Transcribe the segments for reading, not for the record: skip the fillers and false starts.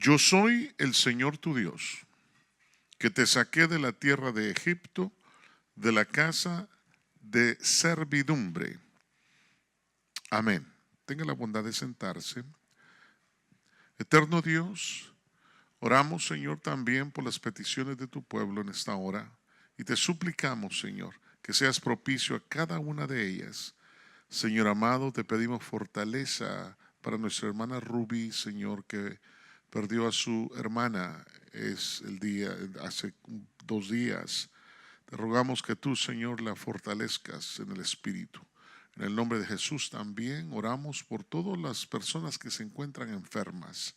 Yo soy el Señor tu Dios, que te saqué de la tierra de Egipto, de la casa de servidumbre. Amén. Tenga la bondad de sentarse. Eterno Dios, oramos, Señor, también por las peticiones de tu pueblo en esta hora y te suplicamos, Señor, que seas propicio a cada una de ellas. Señor amado, te pedimos fortaleza para nuestra hermana Ruby, Señor, que perdió a su hermana hace 2 días. Te rogamos que tú, Señor, la fortalezcas en el espíritu. En el nombre de Jesús también oramos por todas las personas que se encuentran enfermas.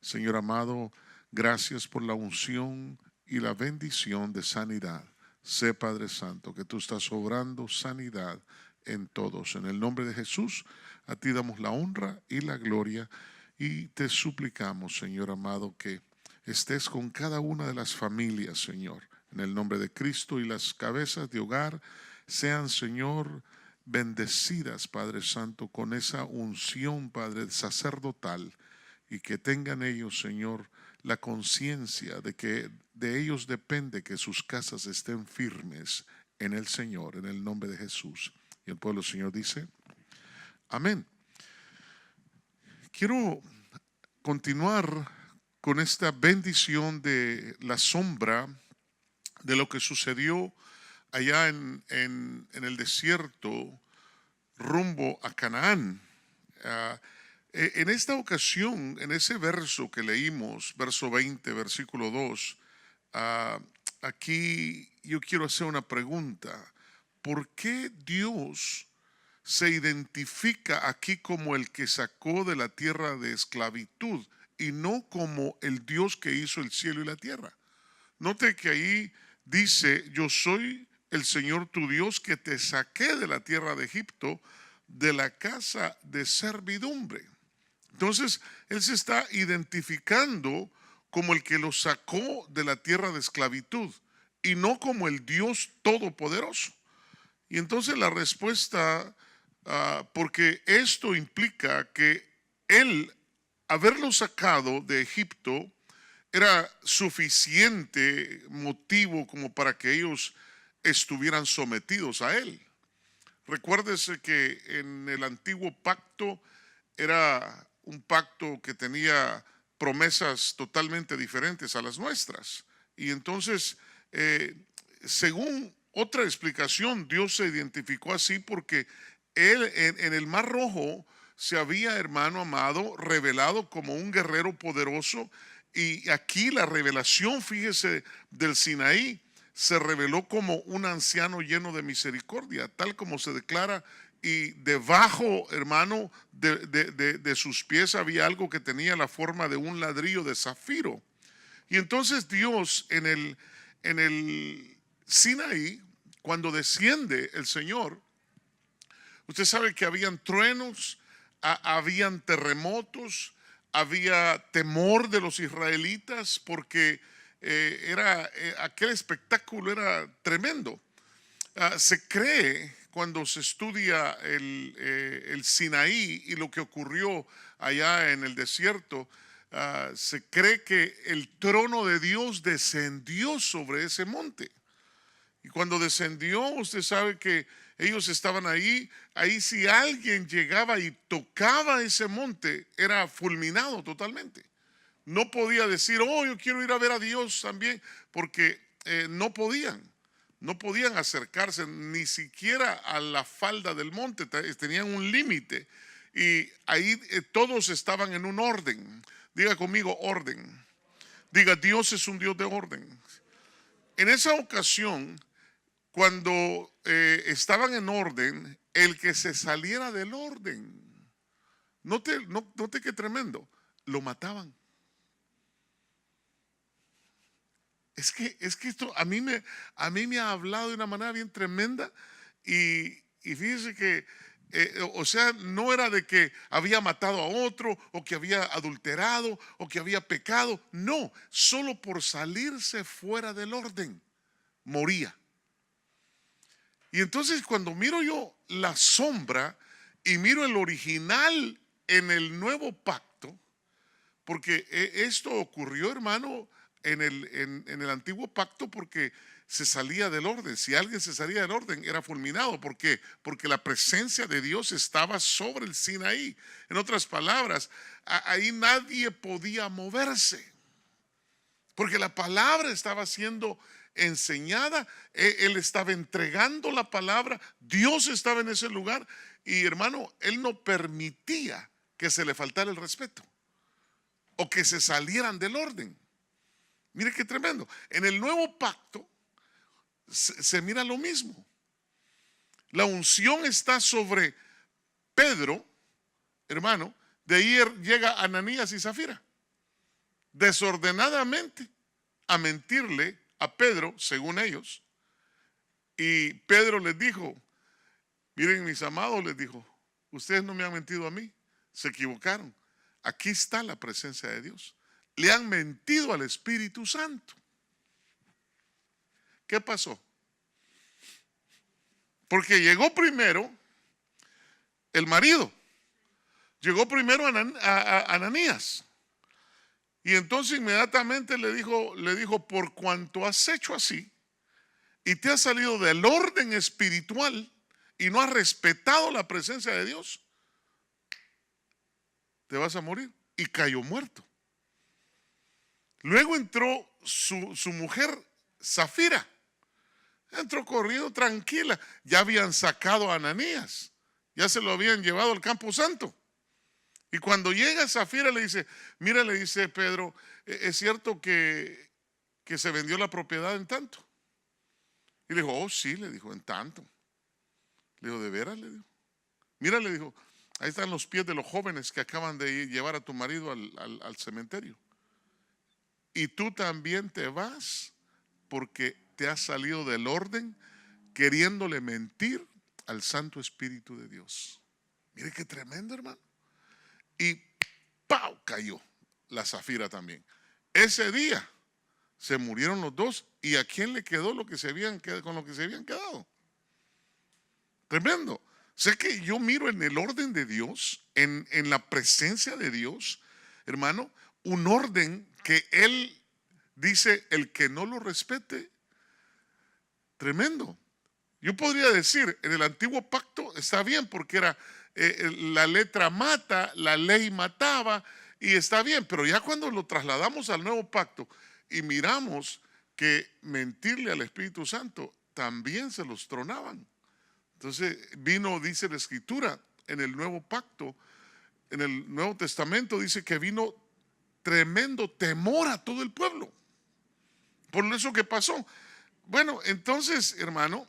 Señor amado, gracias por la unción y la bendición de sanidad. Sé, Padre Santo, que tú estás obrando sanidad en todos. En el nombre de Jesús, a ti damos la honra y la gloria y te suplicamos, Señor amado, que estés con cada una de las familias, Señor. En el nombre de Cristo, y las cabezas de hogar sean, Señor, bendecidas, Padre Santo, con esa unción, Padre, sacerdotal, y que tengan ellos, Señor, la conciencia de que de ellos depende que sus casas estén firmes en el Señor, en el nombre de Jesús. Y el pueblo del Señor dice, amén. Quiero continuar con esta bendición de la sombra de lo que sucedió allá en el desierto rumbo a Canaán. En esta ocasión, en ese verso que leímos, verso 20, versículo 2, aquí yo quiero hacer una pregunta. ¿Por qué Dios se identifica aquí como el que sacó de la tierra de esclavitud y no como el Dios que hizo el cielo y la tierra? Note que ahí dice, yo soy el Señor tu Dios que te saqué de la tierra de Egipto, de la casa de servidumbre. Entonces, Él se está identificando como el que lo sacó de la tierra de esclavitud y no como el Dios todopoderoso. Y entonces la respuesta, porque esto implica que Él, haberlo sacado de Egipto, era suficiente motivo como para que ellos estuvieran sometidos a Él. Recuérdese que en el antiguo pacto era un pacto que tenía promesas totalmente diferentes a las nuestras. Y entonces, según otra explicación, Dios se identificó así porque Él en el Mar Rojo se había, hermano amado, revelado como un guerrero poderoso. Y aquí la revelación, fíjese, del Sinaí se reveló como un anciano lleno de misericordia, tal como se declara. Y debajo, hermano, de sus pies había algo que tenía la forma de un ladrillo de zafiro. Y entonces Dios en el Sinaí, cuando desciende el Señor, usted sabe que habían truenos, habían terremotos, había temor de los israelitas porque aquel espectáculo era tremendo. Se cree, cuando se estudia el Sinaí y lo que ocurrió allá en el desierto, se cree que el trono de Dios descendió sobre ese monte. Y cuando descendió, usted sabe que ellos estaban ahí si alguien llegaba y tocaba ese monte, era fulminado totalmente. No podía decir, oh, yo quiero ir a ver a Dios también, porque no podían acercarse ni siquiera a la falda del monte, tenían un límite. Y ahí todos estaban en un orden. Diga conmigo, orden. Diga, Dios es un Dios de orden. En esa ocasión, cuando estaban en orden, el que se saliera del orden, note qué tremendo, lo mataban. Es que esto a mí me ha hablado de una manera bien tremenda y fíjese que, o sea, no era de que había matado a otro o que había adulterado o que había pecado, no, solo por salirse fuera del orden, moría. Y entonces cuando miro yo la sombra y miro el original en el nuevo pacto, Porque esto ocurrió, hermano, en el antiguo pacto porque se salía del orden. Si alguien se salía del orden, era fulminado. ¿Por qué? Porque la presencia de Dios estaba sobre el Sinaí. En otras palabras, ahí nadie podía moverse. Porque la palabra estaba siendo enseñada, él estaba entregando la palabra, Dios estaba en ese lugar y hermano, él no permitía que se le faltara el respeto o que se salieran del orden. Mire qué tremendo. En el nuevo pacto se mira lo mismo. La unción está sobre Pedro, hermano, de ahí llega Ananías y Zafira desordenadamente a mentirle a Pedro, según ellos. Y Pedro les dijo, miren mis amados, les dijo, ustedes no me han mentido a mí, se equivocaron. Aquí está la presencia de Dios. Le han mentido al Espíritu Santo. ¿Qué pasó? Porque llegó primero el marido, llegó primero a Ananías. Y entonces inmediatamente le dijo, por cuanto has hecho así y te has salido del orden espiritual y no has respetado la presencia de Dios, te vas a morir. Y cayó muerto. Luego entró su mujer Zafira. Entró corriendo tranquila. Ya habían sacado a Ananías. Ya se lo habían llevado al campo santo. Y cuando llega Zafira le dice, mira, le dice Pedro, es cierto que se vendió la propiedad en tanto. Y le dijo, oh sí, le dijo, en tanto. Le dijo, ¿de veras? Le dijo. Mira, le dijo, ahí están los pies de los jóvenes que acaban de llevar a tu marido al cementerio. Y tú también te vas porque te has salido del orden queriéndole mentir al Santo Espíritu de Dios. Mire qué tremendo, hermano. Y ¡pau! Cayó la Zafira también. Ese día se murieron los dos. ¿Y a quién le quedó lo que se habían quedado, con lo que se habían quedado? Tremendo. Sé que yo miro en el orden de Dios, en la presencia de Dios, hermano, un orden que Él dice, el que no lo respete, tremendo. Yo podría decir, en el antiguo pacto está bien porque era la letra mata, la ley mataba y está bien, pero ya cuando lo trasladamos al nuevo pacto y miramos que mentirle al Espíritu Santo también se los tronaban. Entonces vino, dice la Escritura, en el nuevo pacto, en el Nuevo Testamento dice que vino tremendo temor a todo el pueblo. Por eso que pasó. Bueno, entonces, hermano,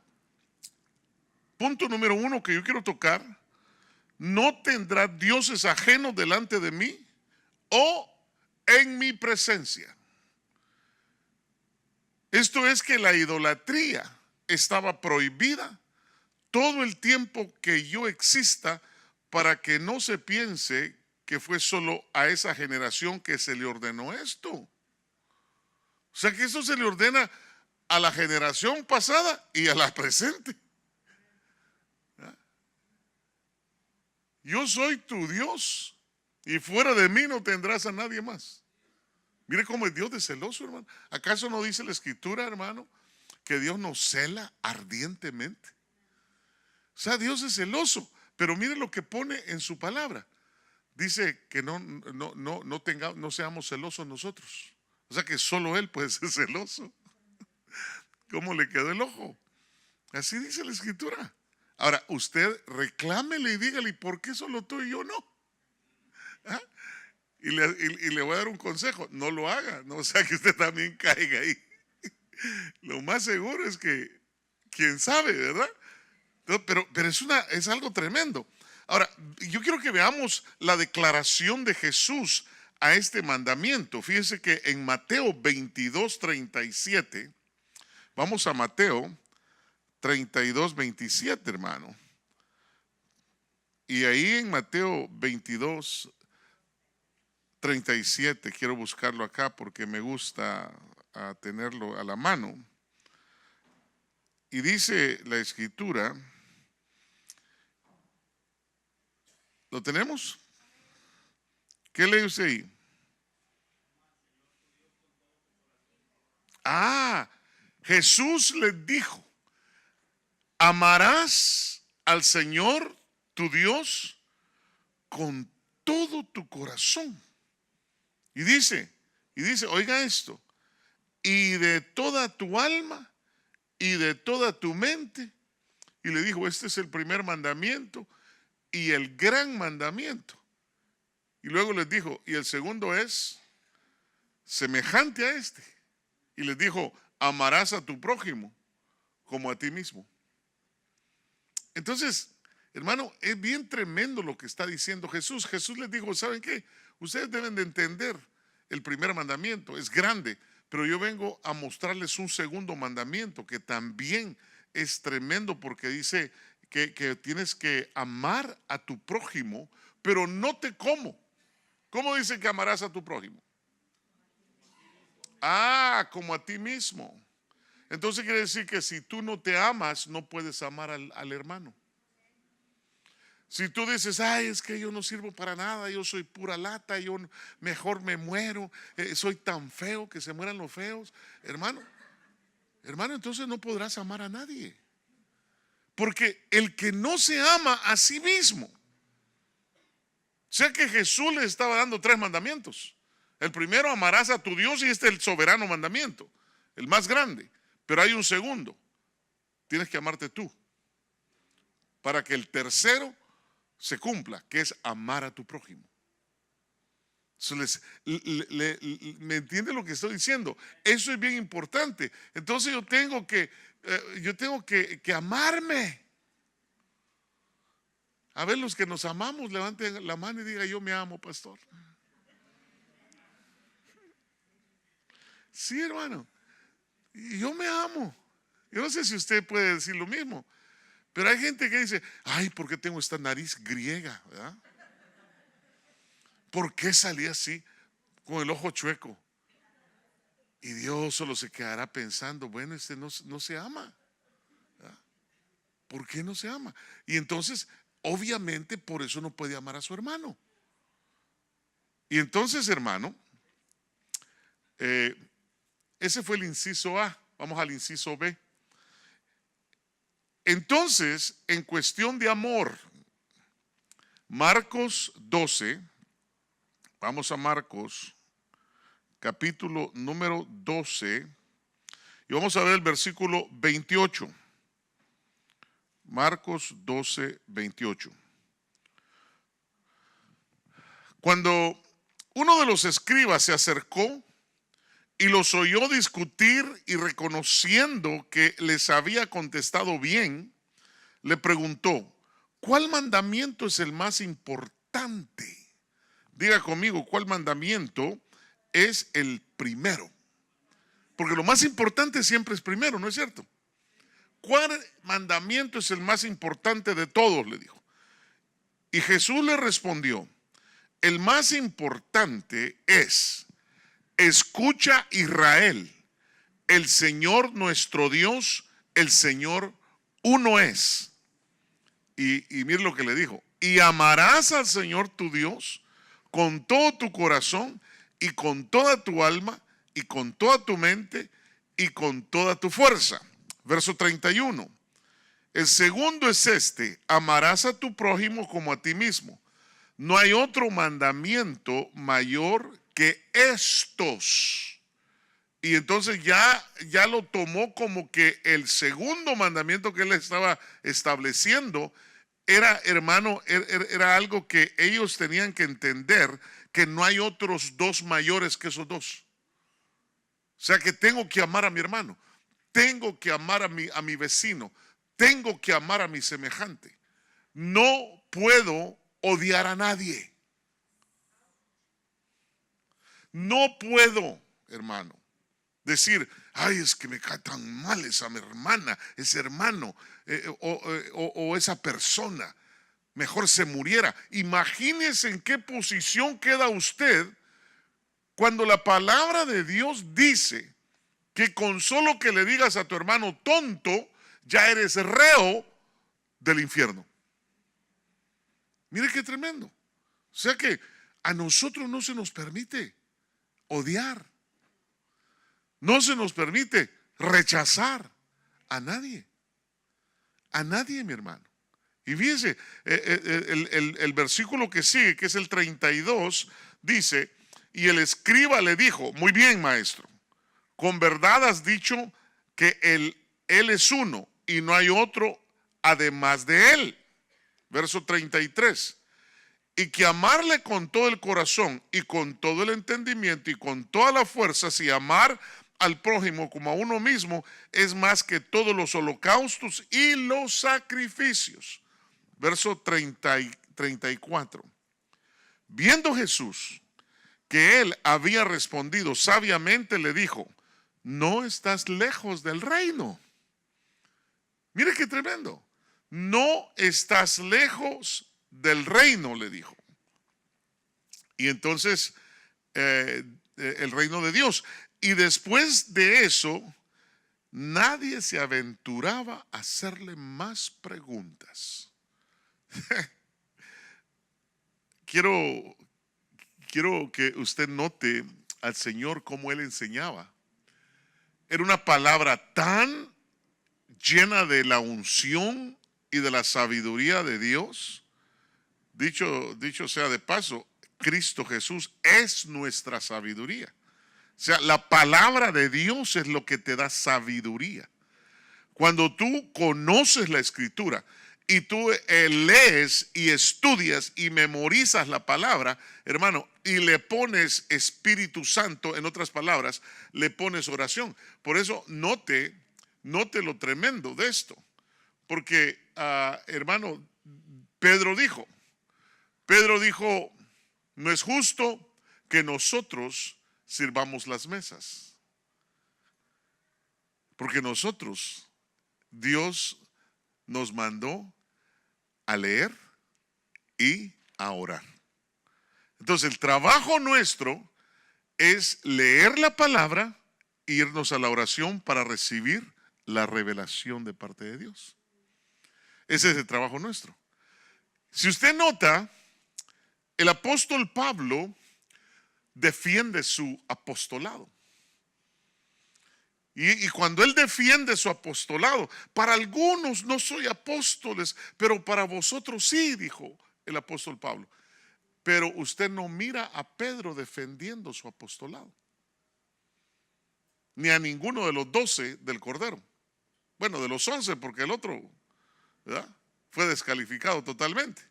punto número 1 que yo quiero tocar, no tendrá dioses ajenos delante de mí o en mi presencia. Esto es que la idolatría estaba prohibida todo el tiempo que yo exista, para que no se piense que fue solo a esa generación que se le ordenó esto. O sea que esto se le ordena a la generación pasada y a la presente. Yo soy tu Dios y fuera de mí no tendrás a nadie más. Mire cómo es Dios de celoso, hermano. ¿Acaso no dice la Escritura, hermano, que Dios nos cela ardientemente? O sea, Dios es celoso, pero mire lo que pone en su palabra. Dice que no seamos celosos nosotros. O sea que solo Él puede ser celoso. ¿Cómo le quedó el ojo? Así dice la Escritura. Ahora, usted reclámele y dígale, ¿y por qué solo tú y yo no? ¿Ah? Y le voy a dar un consejo, no lo haga, no sea que usted también caiga ahí. Lo más seguro es que, quién sabe, ¿verdad? Pero es algo tremendo. Ahora, yo quiero que veamos la declaración de Jesús a este mandamiento. Fíjense que en Mateo 22:37, vamos a Mateo 32:27, hermano. Y ahí en Mateo 22:37, quiero buscarlo acá porque me gusta tenerlo a la mano. Y dice la Escritura, ¿lo tenemos? ¿Qué lee usted ahí? Ah, Jesús les dijo, amarás al Señor tu Dios con todo tu corazón. Y dice, oiga esto, y de toda tu alma y de toda tu mente. Y le dijo, este es el primer mandamiento y el gran mandamiento. Y luego les dijo, y el segundo es semejante a este. Y les dijo, amarás a tu prójimo como a ti mismo. Entonces, hermano, es bien tremendo lo que está diciendo Jesús. Jesús les dijo, ¿saben qué? Ustedes deben de entender el primer mandamiento, es grande, pero yo vengo a mostrarles un segundo mandamiento que también es tremendo porque dice que tienes que amar a tu prójimo, pero no te como. ¿Cómo dice que amarás a tu prójimo? Ah, como a ti mismo. Entonces quiere decir que si tú no te amas, no puedes amar al hermano. Si tú dices, ay, es que yo no sirvo para nada, yo soy pura lata, yo mejor me muero, soy tan feo que se mueran los feos, hermano, entonces no podrás amar a nadie. Porque el que no se ama a sí mismo, o sea que Jesús le estaba dando 3 mandamientos. El primero, amarás a tu Dios, y este es el soberano mandamiento, el más grande. Pero hay un segundo, tienes que amarte tú, para que el tercero se cumpla, que es amar a tu prójimo. ¿Me entiende lo que estoy diciendo? Eso es bien importante. Entonces yo tengo que amarme. A ver, los que nos amamos, levanten la mano y digan, yo me amo, pastor. Sí, hermano, yo me amo. Yo no sé si usted puede decir lo mismo, pero hay gente que dice, ay, ¿por qué tengo esta nariz griega? ¿Verdad? ¿Por qué salí así, con el ojo chueco? Y Dios solo se quedará pensando, bueno, este no se ama. ¿Verdad? ¿Por qué no se ama? Y entonces, obviamente, por eso no puede amar a su hermano. Y entonces, hermano, ese fue el inciso A. Vamos al inciso B. Entonces, en cuestión de amor, Marcos 12, vamos a Marcos, capítulo número 12, y vamos a ver el versículo 28. Marcos 12, 28. Cuando uno de los escribas se acercó y los oyó discutir, y reconociendo que les había contestado bien, le preguntó, ¿cuál mandamiento es el más importante? Diga conmigo, ¿cuál mandamiento es el primero? Porque lo más importante siempre es primero, ¿no es cierto? ¿Cuál mandamiento es el más importante de todos?, le dijo. Y Jesús le respondió, el más importante es, escucha Israel, el Señor nuestro Dios, el Señor uno es. Y mire lo que le dijo, y amarás al Señor tu Dios con todo tu corazón y con toda tu alma y con toda tu mente y con toda tu fuerza. Verso 31. El segundo es este, amarás a tu prójimo como a ti mismo. No hay otro mandamiento mayor que estos. Y entonces ya lo tomó como que el segundo mandamiento que él estaba estableciendo era, hermano, era algo que ellos tenían que entender, que no hay otros 2 mayores que esos 2. O sea que tengo que amar a mi hermano, tengo que amar a mi vecino, tengo que amar a mi semejante. No puedo odiar a nadie. No puedo, hermano, decir, ay, es que me cae tan mal esa hermana, ese hermano o esa persona. Mejor se muriera. Imagínese en qué posición queda usted cuando la palabra de Dios dice que con solo que le digas a tu hermano tonto, ya eres reo del infierno. Mire qué tremendo. O sea que a nosotros no se nos permite odiar. No se nos permite rechazar a nadie. A nadie, mi hermano. Y fíjense, el versículo que sigue, que es el 32, dice, y el escriba le dijo, muy bien, maestro, con verdad has dicho que él es uno y no hay otro además de él. Verso 33. Y que amarle con todo el corazón y con todo el entendimiento y con todas las fuerzas y amar al prójimo como a uno mismo es más que todos los holocaustos y los sacrificios. Verso 34. Viendo Jesús que él había respondido sabiamente, le dijo, no estás lejos del reino. Mire qué tremendo. No estás lejos del reino, le dijo. Y entonces, el reino de Dios. Y después de eso, nadie se aventuraba a hacerle más preguntas. Quiero que usted note al Señor cómo Él enseñaba. Era una palabra tan llena de la unción y de la sabiduría de Dios. Dicho sea de paso, Cristo Jesús es nuestra sabiduría. O sea, la palabra de Dios es lo que te da sabiduría. Cuando tú conoces la Escritura y tú lees y estudias y memorizas la palabra, hermano, y le pones Espíritu Santo, en otras palabras, le pones oración. Por eso note lo tremendo de esto. Porque, hermano, Pedro dijo, no es justo que nosotros sirvamos las mesas. Porque nosotros, Dios nos mandó a leer y a orar. Entonces el trabajo nuestro es leer la palabra e irnos a la oración para recibir la revelación de parte de Dios. Ese es el trabajo nuestro. Si usted nota, el apóstol Pablo defiende su apostolado. Y cuando él defiende su apostolado, para algunos no soy apóstoles, pero para vosotros sí, dijo el apóstol Pablo. Pero usted no mira a Pedro defendiendo su apostolado, ni a ninguno de los 12 del Cordero. Bueno, de los 11, porque el otro, ¿verdad?, fue descalificado totalmente.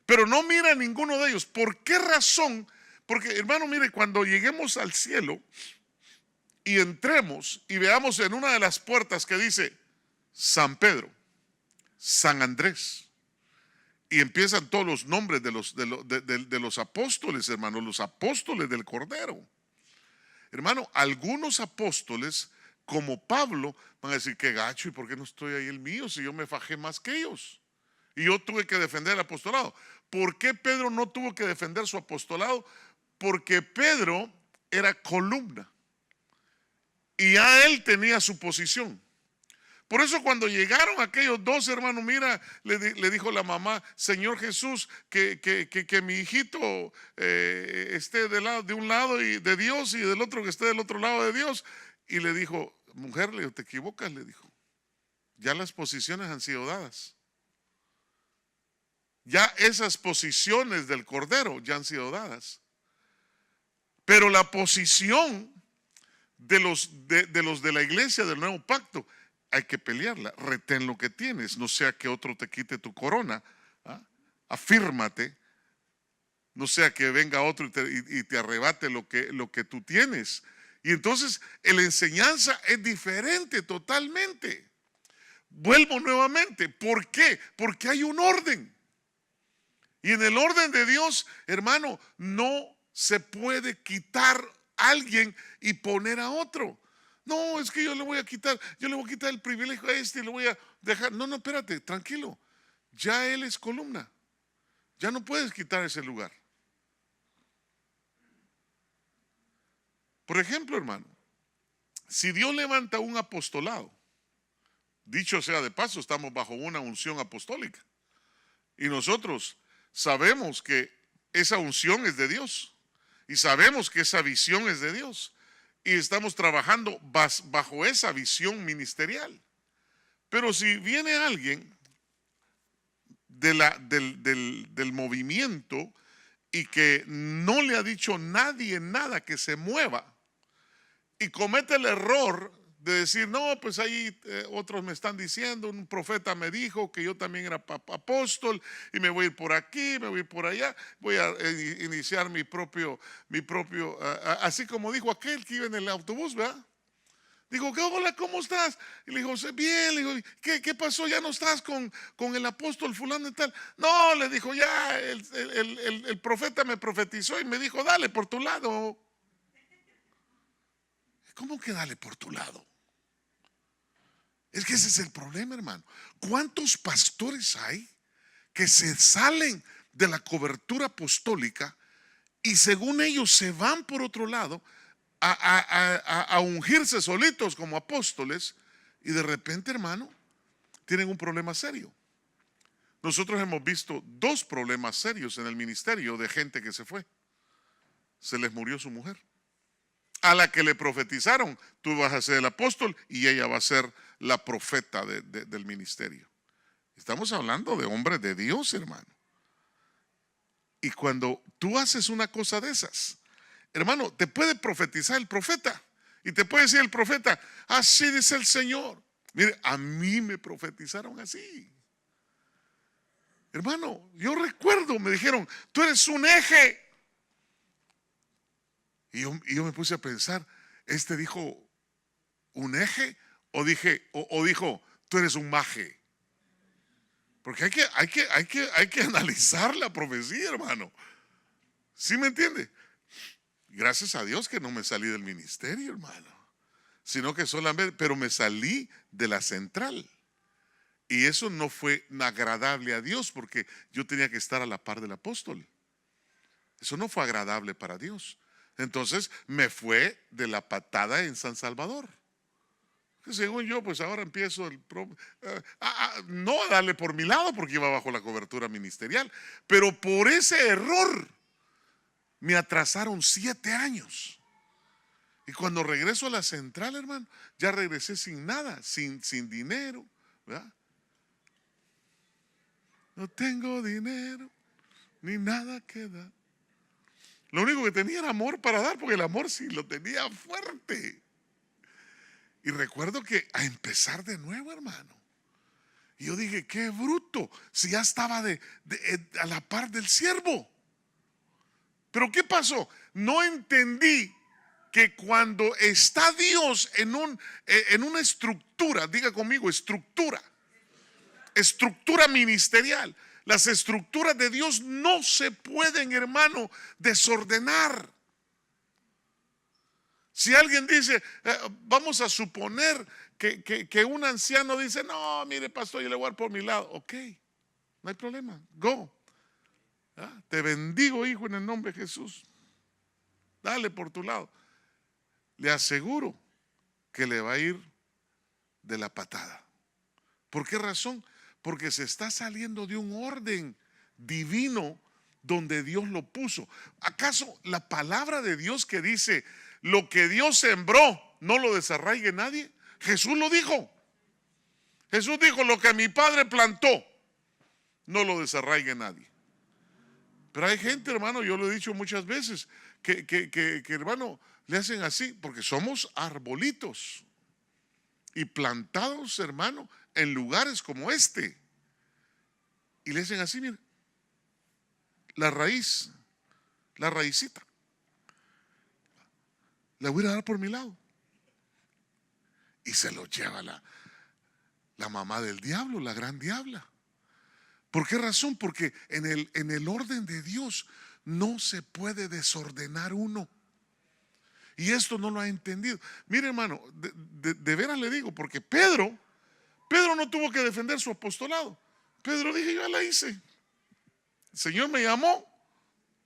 Pero no mira a ninguno de ellos. ¿Por qué razón? Porque, hermano, mire, cuando lleguemos al cielo y entremos y veamos en una de las puertas que dice San Pedro, San Andrés, y empiezan todos los nombres de los apóstoles, hermano, los apóstoles del Cordero. Hermano, algunos apóstoles, como Pablo, van a decir, qué gacho, ¿y por qué no estoy ahí el mío si yo me fajé más que ellos? Y yo tuve que defender el apostolado. ¿Por qué Pedro no tuvo que defender su apostolado? Porque Pedro era columna y ya él tenía su posición. Por eso cuando llegaron aquellos dos hermanos, mira, le dijo la mamá, Señor Jesús, que mi hijito esté de un lado y de Dios y del otro que esté del otro lado de Dios. Y le dijo, mujer, te equivocas, le dijo. Ya las posiciones han sido dadas. Ya esas posiciones del Cordero ya han sido dadas. Pero la posición de los de la iglesia del Nuevo Pacto hay que pelearla. Retén lo que tienes, no sea que otro te quite tu corona. Afírmate, no sea que venga otro y te arrebate lo que tú tienes. Y entonces la enseñanza es diferente totalmente. Vuelvo nuevamente. ¿Por qué? Porque hay un orden. Y en el orden de Dios, hermano, no se puede quitar a alguien y poner a otro. No, es que yo le voy a quitar el privilegio a este y le voy a dejar. No, espérate, tranquilo. Ya él es columna. Ya no puedes quitar ese lugar. Por ejemplo, hermano, si Dios levanta un apostolado, dicho sea de paso, estamos bajo una unción apostólica. Y nosotros sabemos que esa unción es de Dios. Y sabemos que esa visión es de Dios. y estamos trabajando bajo esa visión ministerial. Pero si viene alguien del movimiento y que no le ha dicho nadie nada que se mueva y comete el error de decir, no, pues ahí otros me están diciendo, un profeta me dijo que yo también era apóstol y me voy a ir por aquí, me voy a ir por allá, voy a iniciar mi propio, así como dijo aquel que iba en el autobús, ¿verdad? Dijo, hola, ¿cómo estás? Y le dijo, bien. Le dijo, ¿qué pasó? ¿Ya no estás con el apóstol fulano y tal? No, le dijo, ya el profeta me profetizó y me dijo, dale por tu lado. ¿Cómo que dale por tu lado? Es que ese es el problema, hermano. ¿Cuántos pastores hay que se salen de la cobertura apostólica y según ellos se van por otro lado a ungirse solitos como apóstoles y de repente, hermano, tienen un problema serio? Nosotros hemos visto dos problemas serios en el ministerio de gente que se fue. Se les murió su mujer. A la que le profetizaron, tú vas a ser el apóstol y ella va a ser la profeta del ministerio. Estamos hablando de hombres de Dios, hermano. Y cuando tú haces una cosa de esas, hermano, te puede profetizar el profeta y te puede decir el profeta, así dice el Señor. Mire, a mí me profetizaron así. Hermano, yo recuerdo, me dijeron, tú eres un eje. Y yo me puse a pensar, dijo un eje o dijo, tú eres un maje. Porque hay que analizar la profecía, hermano. ¿Sí me entiende? Gracias a Dios que no me salí del ministerio, hermano. Sino que solamente, pero me salí de la central. Y eso no fue agradable a Dios porque yo tenía que estar a la par del apóstol. Eso no fue agradable para Dios. Entonces me fue de la patada en San Salvador. Que según yo, pues ahora empiezo no a darle por mi lado porque iba bajo la cobertura ministerial, pero por ese error me atrasaron 7 años. Y cuando regreso a la central, hermano, ya regresé sin nada, sin dinero, ¿verdad? No tengo dinero ni nada que dar. Lo único que tenía era amor para dar, porque el amor sí lo tenía fuerte. Y recuerdo que a empezar de nuevo, hermano. Y yo dije, qué bruto, si ya estaba a la par del siervo. Pero ¿qué pasó? No entendí que cuando está Dios en una estructura, diga conmigo, estructura ministerial. Las estructuras de Dios no se pueden, hermano, desordenar. Si alguien dice, vamos a suponer que un anciano dice, no, mire, pastor, yo le voy a dar por mi lado. Ok, no hay problema, go. Te bendigo, hijo, en el nombre de Jesús. Dale por tu lado. Le aseguro que le va a ir de la patada. ¿Por qué razón? Porque se está saliendo de un orden divino donde Dios lo puso. ¿Acaso la palabra de Dios que dice, lo que Dios sembró, no lo desarraigue nadie? Jesús lo dijo. Jesús dijo, lo que mi Padre plantó, no lo desarraigue nadie. Pero hay gente, hermano, yo lo he dicho muchas veces, que hermano, le hacen así, porque somos arbolitos y plantados, hermano, en lugares como este. Y le hacen así, mira, la raicita, la voy a dar por mi lado. Y se lo lleva la mamá del diablo, la gran diabla. ¿Por qué razón? Porque en el orden de Dios no se puede desordenar uno. Y esto no lo ha entendido. Mire, hermano, de veras le digo, porque Pedro no tuvo que defender su apostolado. Pedro dijo, yo ya la hice. El Señor me llamó,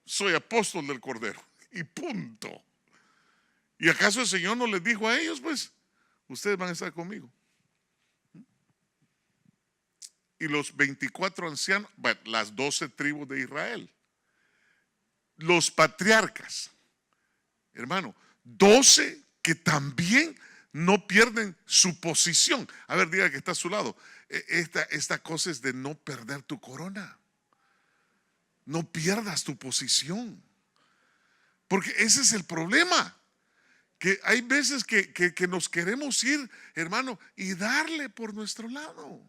soy apóstol del Cordero. Y punto. ¿Y acaso el Señor no les dijo a ellos, pues, ustedes van a estar conmigo? Y los 24 ancianos, bueno, las 12 tribus de Israel, los patriarcas, hermano, 12 que también no pierden su posición. A ver, diga que está a su lado. Esta cosa es de no perder tu corona. No pierdas tu posición. Porque ese es el problema. Que hay veces que nos queremos ir, hermano, y darle por nuestro lado.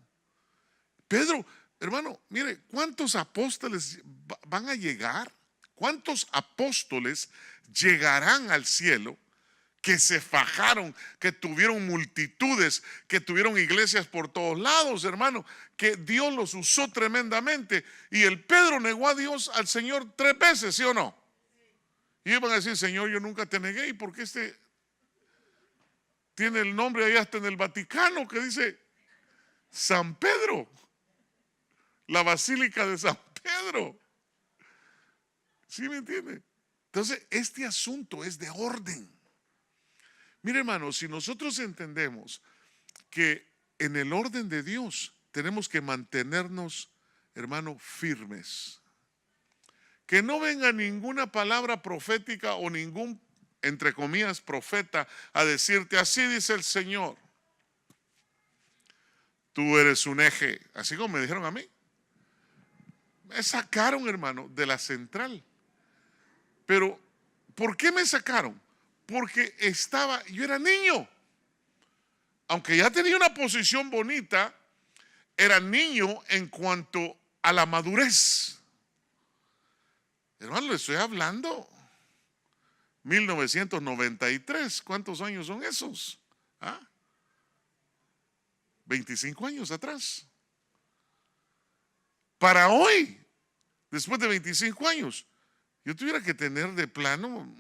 Pedro, hermano, mire, ¿cuántos apóstoles van a llegar? ¿Cuántos apóstoles llegarán al cielo que se fajaron, que tuvieron multitudes, que tuvieron iglesias por todos lados, hermano, que Dios los usó tremendamente? Y el Pedro negó a Dios, al Señor 3 veces, ¿sí o no? Y iban a decir, Señor, yo nunca te negué. ¿Y por qué tiene el nombre ahí hasta en el Vaticano que dice San Pedro? La Basílica de San Pedro. ¿Sí me entiende? Entonces, este asunto es de orden. Mire, hermano, si nosotros entendemos que en el orden de Dios tenemos que mantenernos, hermano, firmes. Que no venga ninguna palabra profética o ningún, entre comillas, profeta a decirte, así dice el Señor. Tú eres un eje, así como me dijeron a mí. Me sacaron, hermano, de la central. Pero, ¿por qué me sacaron? Porque yo era niño. Aunque ya tenía una posición bonita, era niño en cuanto a la madurez. Hermano, le estoy hablando 1993. ¿Cuántos años son esos? 25 años atrás. Para hoy, después de 25 años, yo tuviera que tener de plano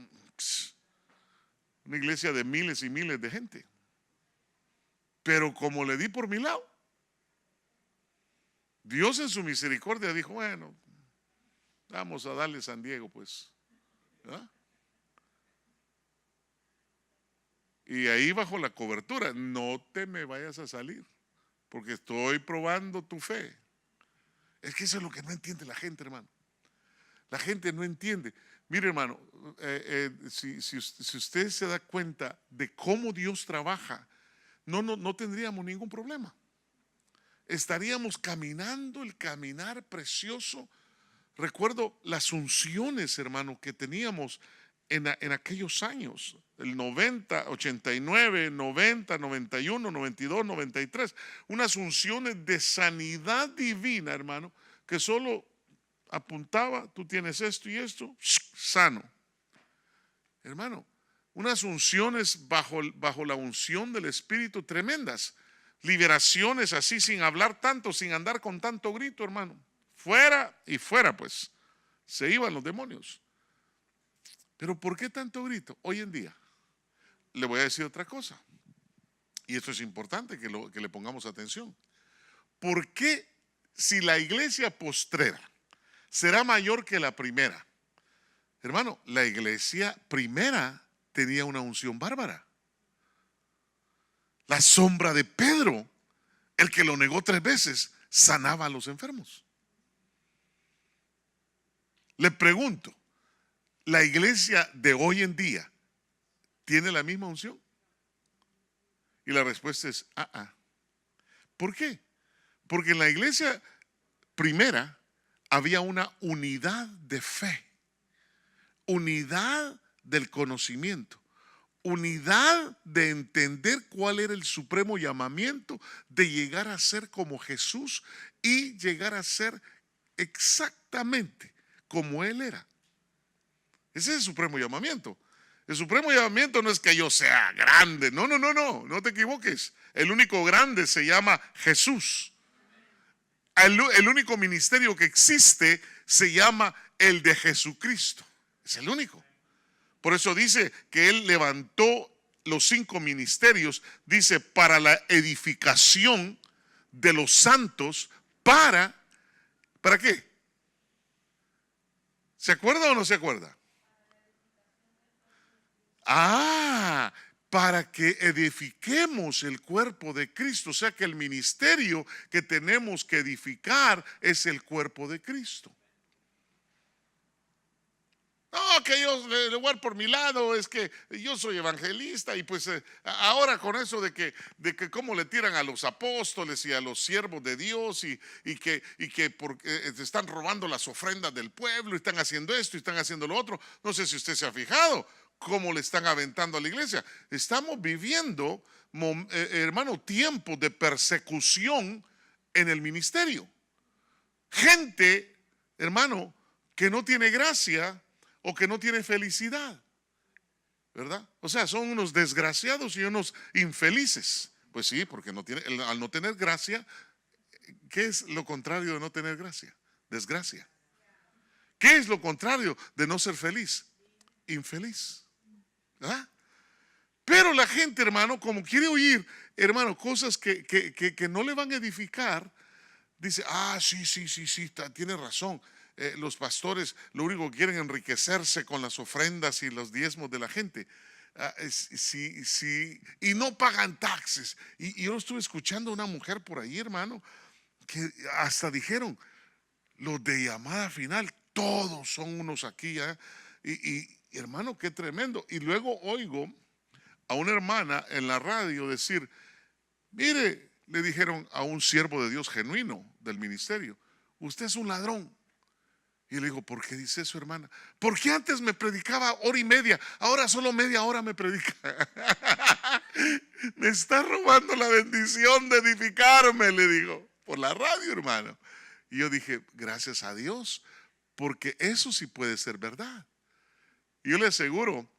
una iglesia de miles y miles de gente. Pero como le di por mi lado, Dios en su misericordia dijo, bueno, vamos a darle San Diego, pues. Y ahí bajo la cobertura, no te me vayas a salir, porque estoy probando tu fe. Es que eso es lo que no entiende la gente, hermano. La gente no entiende. Mire, hermano, si usted se da cuenta de cómo Dios trabaja, no tendríamos ningún problema. Estaríamos caminando el caminar precioso. Recuerdo las unciones, hermano, que teníamos en aquellos años, el 90, 89, 90, 91, 92, 93, unas unciones de sanidad divina, hermano, que solo apuntaba, tú tienes esto y esto, sano. Hermano, unas unciones bajo la unción del Espíritu tremendas, liberaciones así sin hablar tanto, sin andar con tanto grito, hermano. Fuera y fuera, pues, se iban los demonios. Pero ¿por qué tanto grito? Hoy en día, le voy a decir otra cosa, y esto es importante que le pongamos atención. ¿Por qué si la iglesia postrera será mayor que la primera? Hermano, la iglesia primera tenía una unción bárbara. La sombra de Pedro, el que lo negó 3 veces, sanaba a los enfermos. Le pregunto, ¿la iglesia de hoy en día tiene la misma unción? Y la respuesta es, ¿Por qué? Porque en la iglesia primera había una unidad de fe, unidad del conocimiento, unidad de entender cuál era el supremo llamamiento de llegar a ser como Jesús y llegar a ser exactamente como Él era. Ese es el supremo llamamiento. El supremo llamamiento no es que yo sea grande, no te equivoques. El único grande se llama Jesús. El único ministerio que existe se llama el de Jesucristo. Es el único. Por eso dice que Él levantó los 5 ministerios, dice, para la edificación de los santos, ¿para qué? ¿Se acuerda o no se acuerda? Para que edifiquemos el cuerpo de Cristo. O sea que el ministerio que tenemos que edificar es el cuerpo de Cristo. No, que yo le voy a dar por mi lado, es que yo soy evangelista y pues ahora con eso de que cómo le tiran a los apóstoles y a los siervos de Dios y que porque están robando las ofrendas del pueblo y están haciendo esto y están haciendo lo otro. No sé si usted se ha fijado cómo le están aventando a la iglesia. Estamos viviendo, hermano, tiempos de persecución en el ministerio. Gente, hermano, que no tiene gracia o que no tiene felicidad, ¿verdad? O sea, son unos desgraciados y unos infelices. Pues sí, porque al no tener gracia, ¿qué es lo contrario de no tener gracia? Desgracia. ¿Qué es lo contrario de no ser feliz? Infeliz, ¿verdad? Pero la gente, hermano, como quiere oír, hermano, cosas que no le van a edificar, dice, sí, sí, sí, sí, tiene razón. Los pastores lo único que quieren es enriquecerse con las ofrendas y los diezmos de la gente. Sí, sí, y no pagan taxes. Y yo estuve escuchando a una mujer por ahí, hermano, que hasta dijeron, los de llamada final, todos son unos aquí. Hermano, qué tremendo. Y luego oigo a una hermana en la radio decir, mire, le dijeron a un siervo de Dios genuino del ministerio, usted es un ladrón. Y le digo, ¿por qué dice eso, hermana? Porque antes me predicaba hora y media, ahora solo media hora me predica. Me está robando la bendición de edificarme, le digo, por la radio, hermano. Y yo dije, gracias a Dios, porque eso sí puede ser verdad. Y yo le aseguro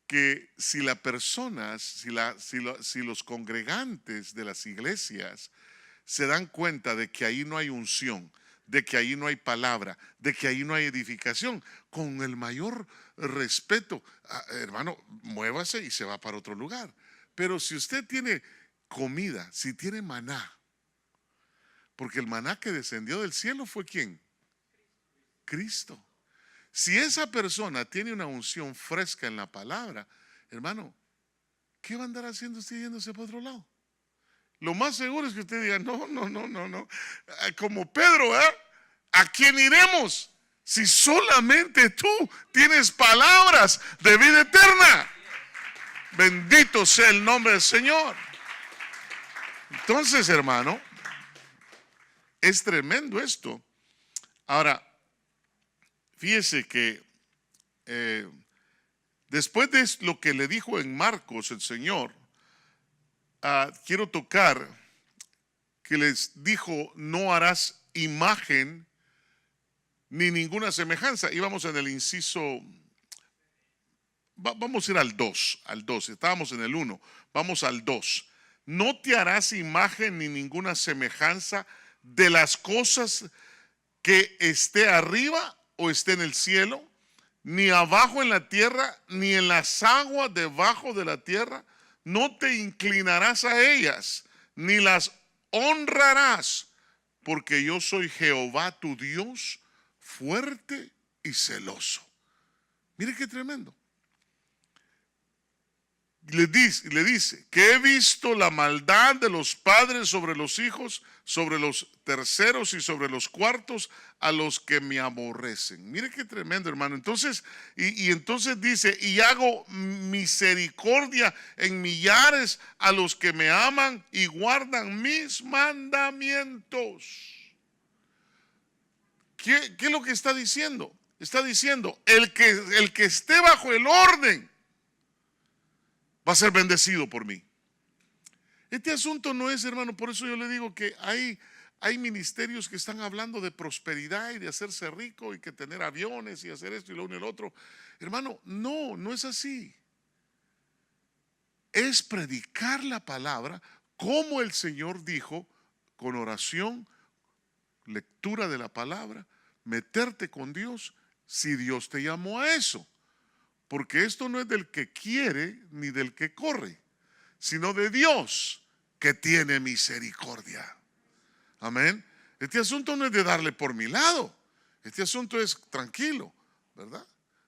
que si las personas, si los congregantes de las iglesias se dan cuenta de que ahí no hay unción, de que ahí no hay palabra, de que ahí no hay edificación, con el mayor respeto, hermano, muévase y se va para otro lugar. Pero si usted tiene comida, si tiene maná, porque el maná que descendió del cielo fue ¿quién? Cristo. Si esa persona tiene una unción fresca en la palabra, hermano, ¿qué va a andar haciendo usted yéndose para otro lado? Lo más seguro es que usted diga, no, no, no, no, no. Como Pedro, ¿a quién iremos? Si solamente tú tienes palabras de vida eterna. Bendito sea el nombre del Señor. Entonces, hermano, es tremendo esto. Ahora, fíjese que después de lo que le dijo en Marcos el Señor, quiero tocar que les dijo, no harás imagen ni ninguna semejanza. Íbamos en el inciso, vamos a ir al 2, estábamos en el 1, vamos al 2. No te harás imagen ni ninguna semejanza de las cosas que esté arriba o esté en el cielo, ni abajo en la tierra, ni en las aguas debajo de la tierra. No te inclinarás a ellas, ni las honrarás, porque yo soy Jehová tu Dios, fuerte y celoso. Mire qué tremendo. Le dice que he visto la maldad de los padres sobre los hijos, sobre los terceros y sobre los cuartos, a los que me aborrecen. Mire qué tremendo, hermano. Entonces, entonces dice, y hago misericordia en millares a los que me aman y guardan mis mandamientos. ¿Qué es lo que está diciendo? Está diciendo, el que esté bajo el orden va a ser bendecido por mí. Este asunto no es, hermano, por eso yo le digo que hay ministerios que están hablando de prosperidad y de hacerse rico y que tener aviones y hacer esto y lo uno y lo otro. Hermano, no es así. Es predicar la palabra como el Señor dijo, con oración, lectura de la palabra, meterte con Dios si Dios te llamó a eso. Porque esto no es del que quiere ni del que corre, sino de Dios que tiene misericordia. Amén. Este asunto no es de darle por mi lado. Este asunto es tranquilo, ¿verdad?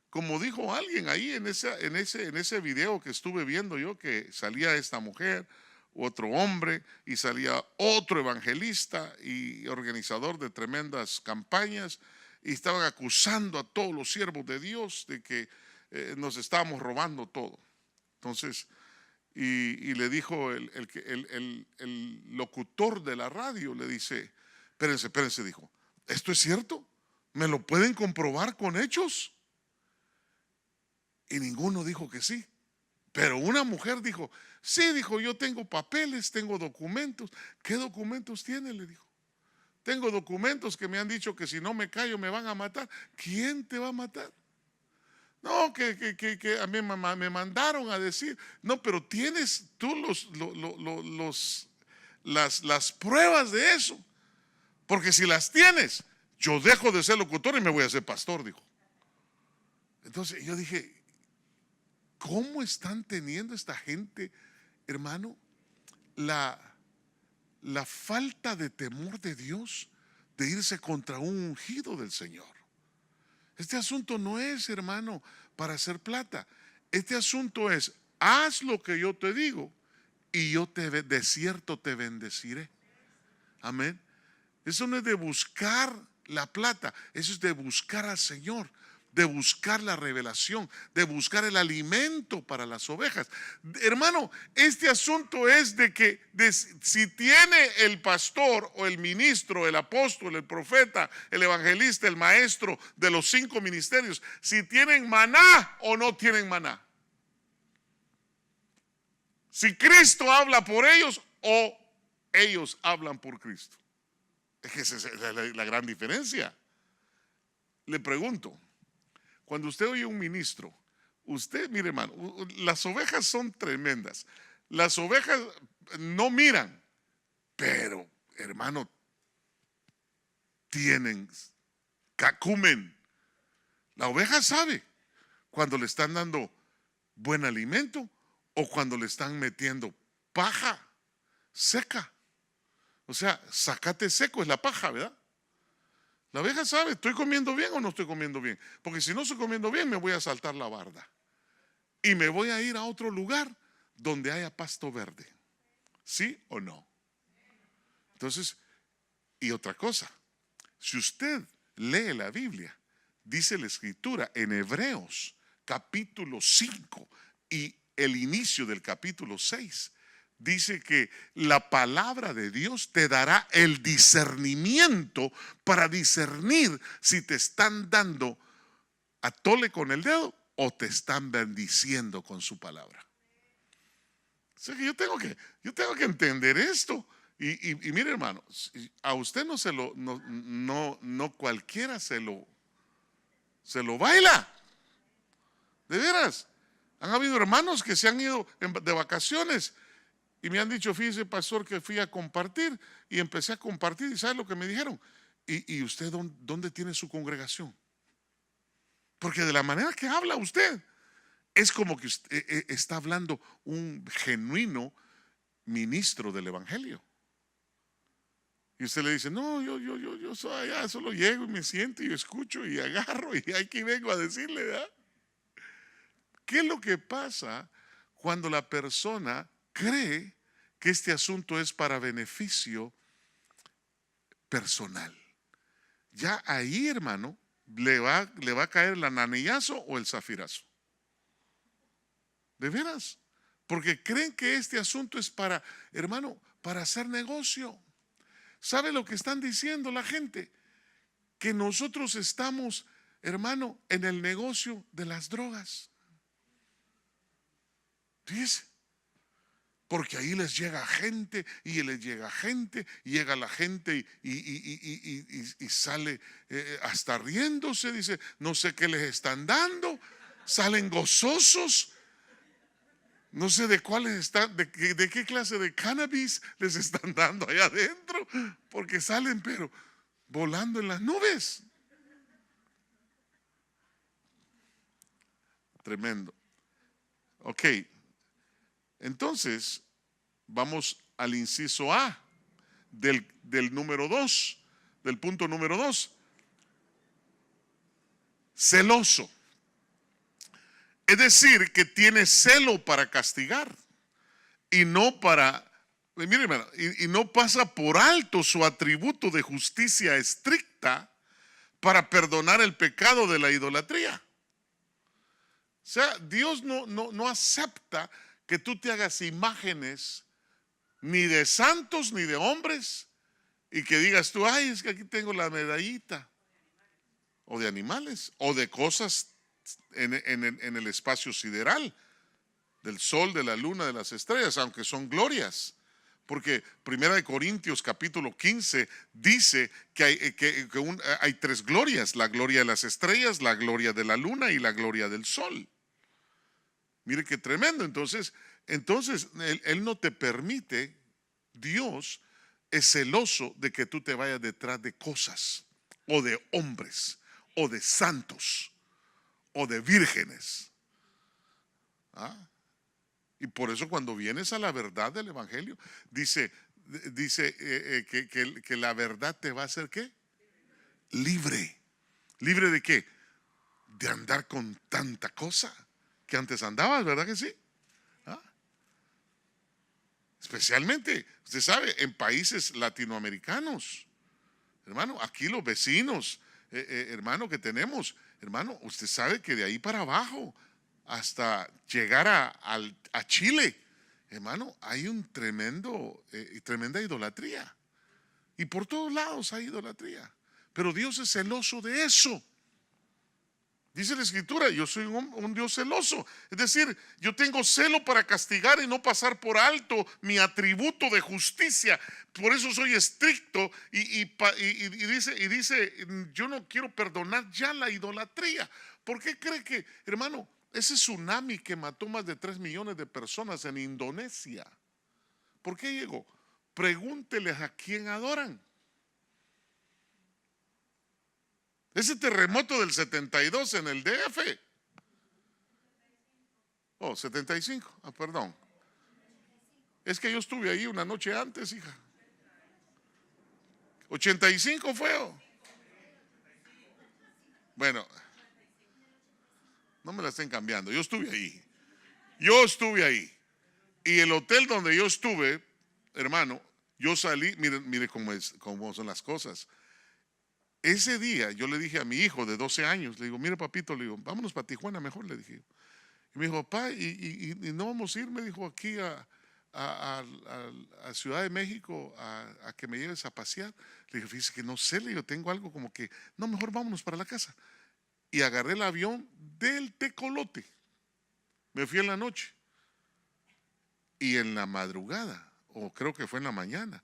Como dijo alguien ahí en ese video que estuve viendo yo, que salía esta mujer, otro hombre, y salía otro evangelista y organizador de tremendas campañas. y estaban acusando a todos los siervos de Dios de que nos estábamos robando todo. Entonces, y le dijo el locutor de la radio, le dice, espérense, dijo, ¿esto es cierto? ¿Me lo pueden comprobar con hechos? Y ninguno dijo que sí. Pero una mujer dijo, sí, dijo, yo tengo papeles, tengo documentos. ¿Qué documentos tiene? Le dijo. Tengo documentos que me han dicho que si no me callo me van a matar. ¿Quién te va a matar? No, que a mí me mandaron a decir. No, pero tienes tú las pruebas de eso. Porque si las tienes, yo dejo de ser locutor y me voy a ser pastor, dijo. Entonces yo dije, ¿cómo están teniendo esta gente, hermano, la falta de temor de Dios de irse contra un ungido del Señor? Este asunto no es, hermano, para hacer plata. Este asunto es, haz lo que yo te digo y yo de cierto te bendeciré. Amén. Eso no es de buscar la plata, eso es de buscar al Señor, de buscar la revelación, de buscar el alimento para las ovejas. Hermano, este asunto es de que si tiene el pastor o el ministro, el apóstol, el profeta, el evangelista, el maestro de los 5 ministerios, si tienen maná o no tienen maná. Si Cristo habla por ellos o ellos hablan por Cristo. Es que esa es la gran diferencia. Le pregunto, cuando usted oye un ministro, usted, mire hermano, las ovejas son tremendas. Las ovejas no miran, pero hermano, comen. La oveja sabe cuando le están dando buen alimento o cuando le están metiendo paja seca. O sea, zacate seco es la paja, ¿verdad? La oveja sabe, ¿estoy comiendo bien o no estoy comiendo bien? Porque si no estoy comiendo bien, me voy a saltar la barda. Y me voy a ir a otro lugar donde haya pasto verde. ¿Sí o no? Entonces, y otra cosa, si usted lee la Biblia, dice la Escritura en Hebreos capítulo 5 y el inicio del capítulo 6, dice que la palabra de Dios te dará el discernimiento para discernir si te están dando a tole con el dedo o te están bendiciendo con su palabra. O sea que yo tengo que entender esto. Y mire hermano, a usted no cualquiera se lo baila. De veras, han habido hermanos que se han ido de vacaciones y me han dicho, fíjese pastor que fui a compartir y empecé a compartir y ¿sabe lo que me dijeron? ¿Y usted dónde tiene su congregación? Porque de la manera que habla usted es como que usted está hablando un genuino ministro del evangelio. Y usted le dice, no, yo soy allá, solo llego y me siento y escucho y agarro y aquí vengo a decirle, ¿verdad? ¿Qué es lo que pasa cuando la persona cree que este asunto es para beneficio personal? Ya ahí, hermano, le va a caer el ananillazo o el zafirazo. ¿De veras? Porque creen que este asunto es para, hermano, para hacer negocio. ¿Sabe lo que están diciendo la gente? Que nosotros estamos, hermano, en el negocio de las drogas. Fíjese, porque ahí les llega gente y les llega gente, y llega la gente y sale hasta riéndose, dice, no sé qué les están dando, salen gozosos, no sé de cuáles están, de qué clase de cannabis les están dando allá adentro, porque salen pero volando en las nubes. Tremendo. Ok. Entonces, vamos al inciso A del número 2, del punto número 2. Celoso. Es decir, que tiene celo para castigar y no para, mire hermano, y no pasa por alto su atributo de justicia estricta para perdonar el pecado de la idolatría. O sea, Dios no acepta que tú te hagas imágenes ni de santos ni de hombres y que digas tú, ay, es que aquí tengo la medallita, o de animales, o de cosas en el espacio sideral, del sol, de la luna, de las estrellas, aunque son glorias. Porque Primera de Corintios capítulo 15 dice que hay tres glorias: la gloria de las estrellas, la gloria de la luna y la gloria del sol. Mire qué tremendo. Entonces él no te permite. Dios es celoso de que tú te vayas detrás de cosas, o de hombres, o de santos, o de vírgenes. ¿Ah? Y por eso cuando vienes a la verdad del evangelio, dice que la verdad te va a hacer ¿qué? Libre. ¿Libre de qué? De andar con tanta cosa que antes andabas, ¿verdad que sí? ¿Ah? Especialmente, usted sabe, en países latinoamericanos. Hermano, aquí los vecinos, hermano, que tenemos, hermano, usted sabe que de ahí para abajo hasta llegar a Chile, hermano, hay un tremenda idolatría. Y por todos lados hay idolatría. Pero Dios es celoso de eso. Dice la Escritura, yo soy un Dios celoso. Es decir, yo tengo celo para castigar y no pasar por alto mi atributo de justicia. Por eso soy estricto y dice, yo no quiero perdonar ya la idolatría. ¿Por qué cree que, hermano, ese tsunami que mató más de 3 millones de personas en Indonesia? ¿Por qué llegó? Pregúnteles a quién adoran. Ese terremoto del 72 en el DF. Oh, 75. Perdón. Es que yo estuve ahí una noche antes, hija. 85 fue. Bueno, no me la estén cambiando. Yo estuve ahí. Y el hotel donde yo estuve, hermano, yo salí, mire cómo son las cosas. Ese día yo le dije a mi hijo de 12 años, le digo, mire papito, le digo, vámonos para Tijuana mejor, le dije. Y me dijo, papá, y no vamos a ir, me dijo, aquí a Ciudad de México a que me lleves a pasear. Le dije, fíjese que no sé, le digo, tengo algo como que, no, mejor vámonos para la casa. Y agarré el avión del Tecolote. Me fui en la noche. Y en la madrugada, o creo que fue en la mañana.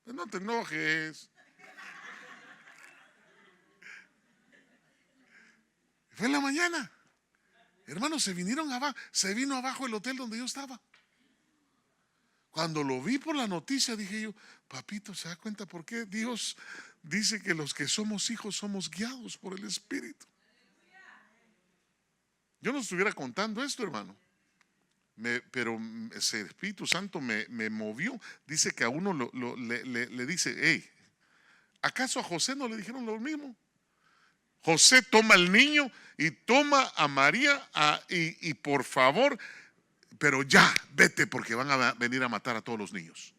No te enojes. Fue en la mañana. Hermanos, se vino abajo el hotel donde yo estaba. Cuando lo vi por la noticia dije yo, papito, ¿se da cuenta por qué Dios dice que los que somos hijos somos guiados por el Espíritu? Yo no estuviera contando esto, hermano. Pero ese Espíritu Santo me movió. Dice que a uno le dice, hey, ¿acaso a José no le dijeron lo mismo? José toma al niño y toma a María y por favor, pero ya, vete porque van a venir a matar a todos los niños.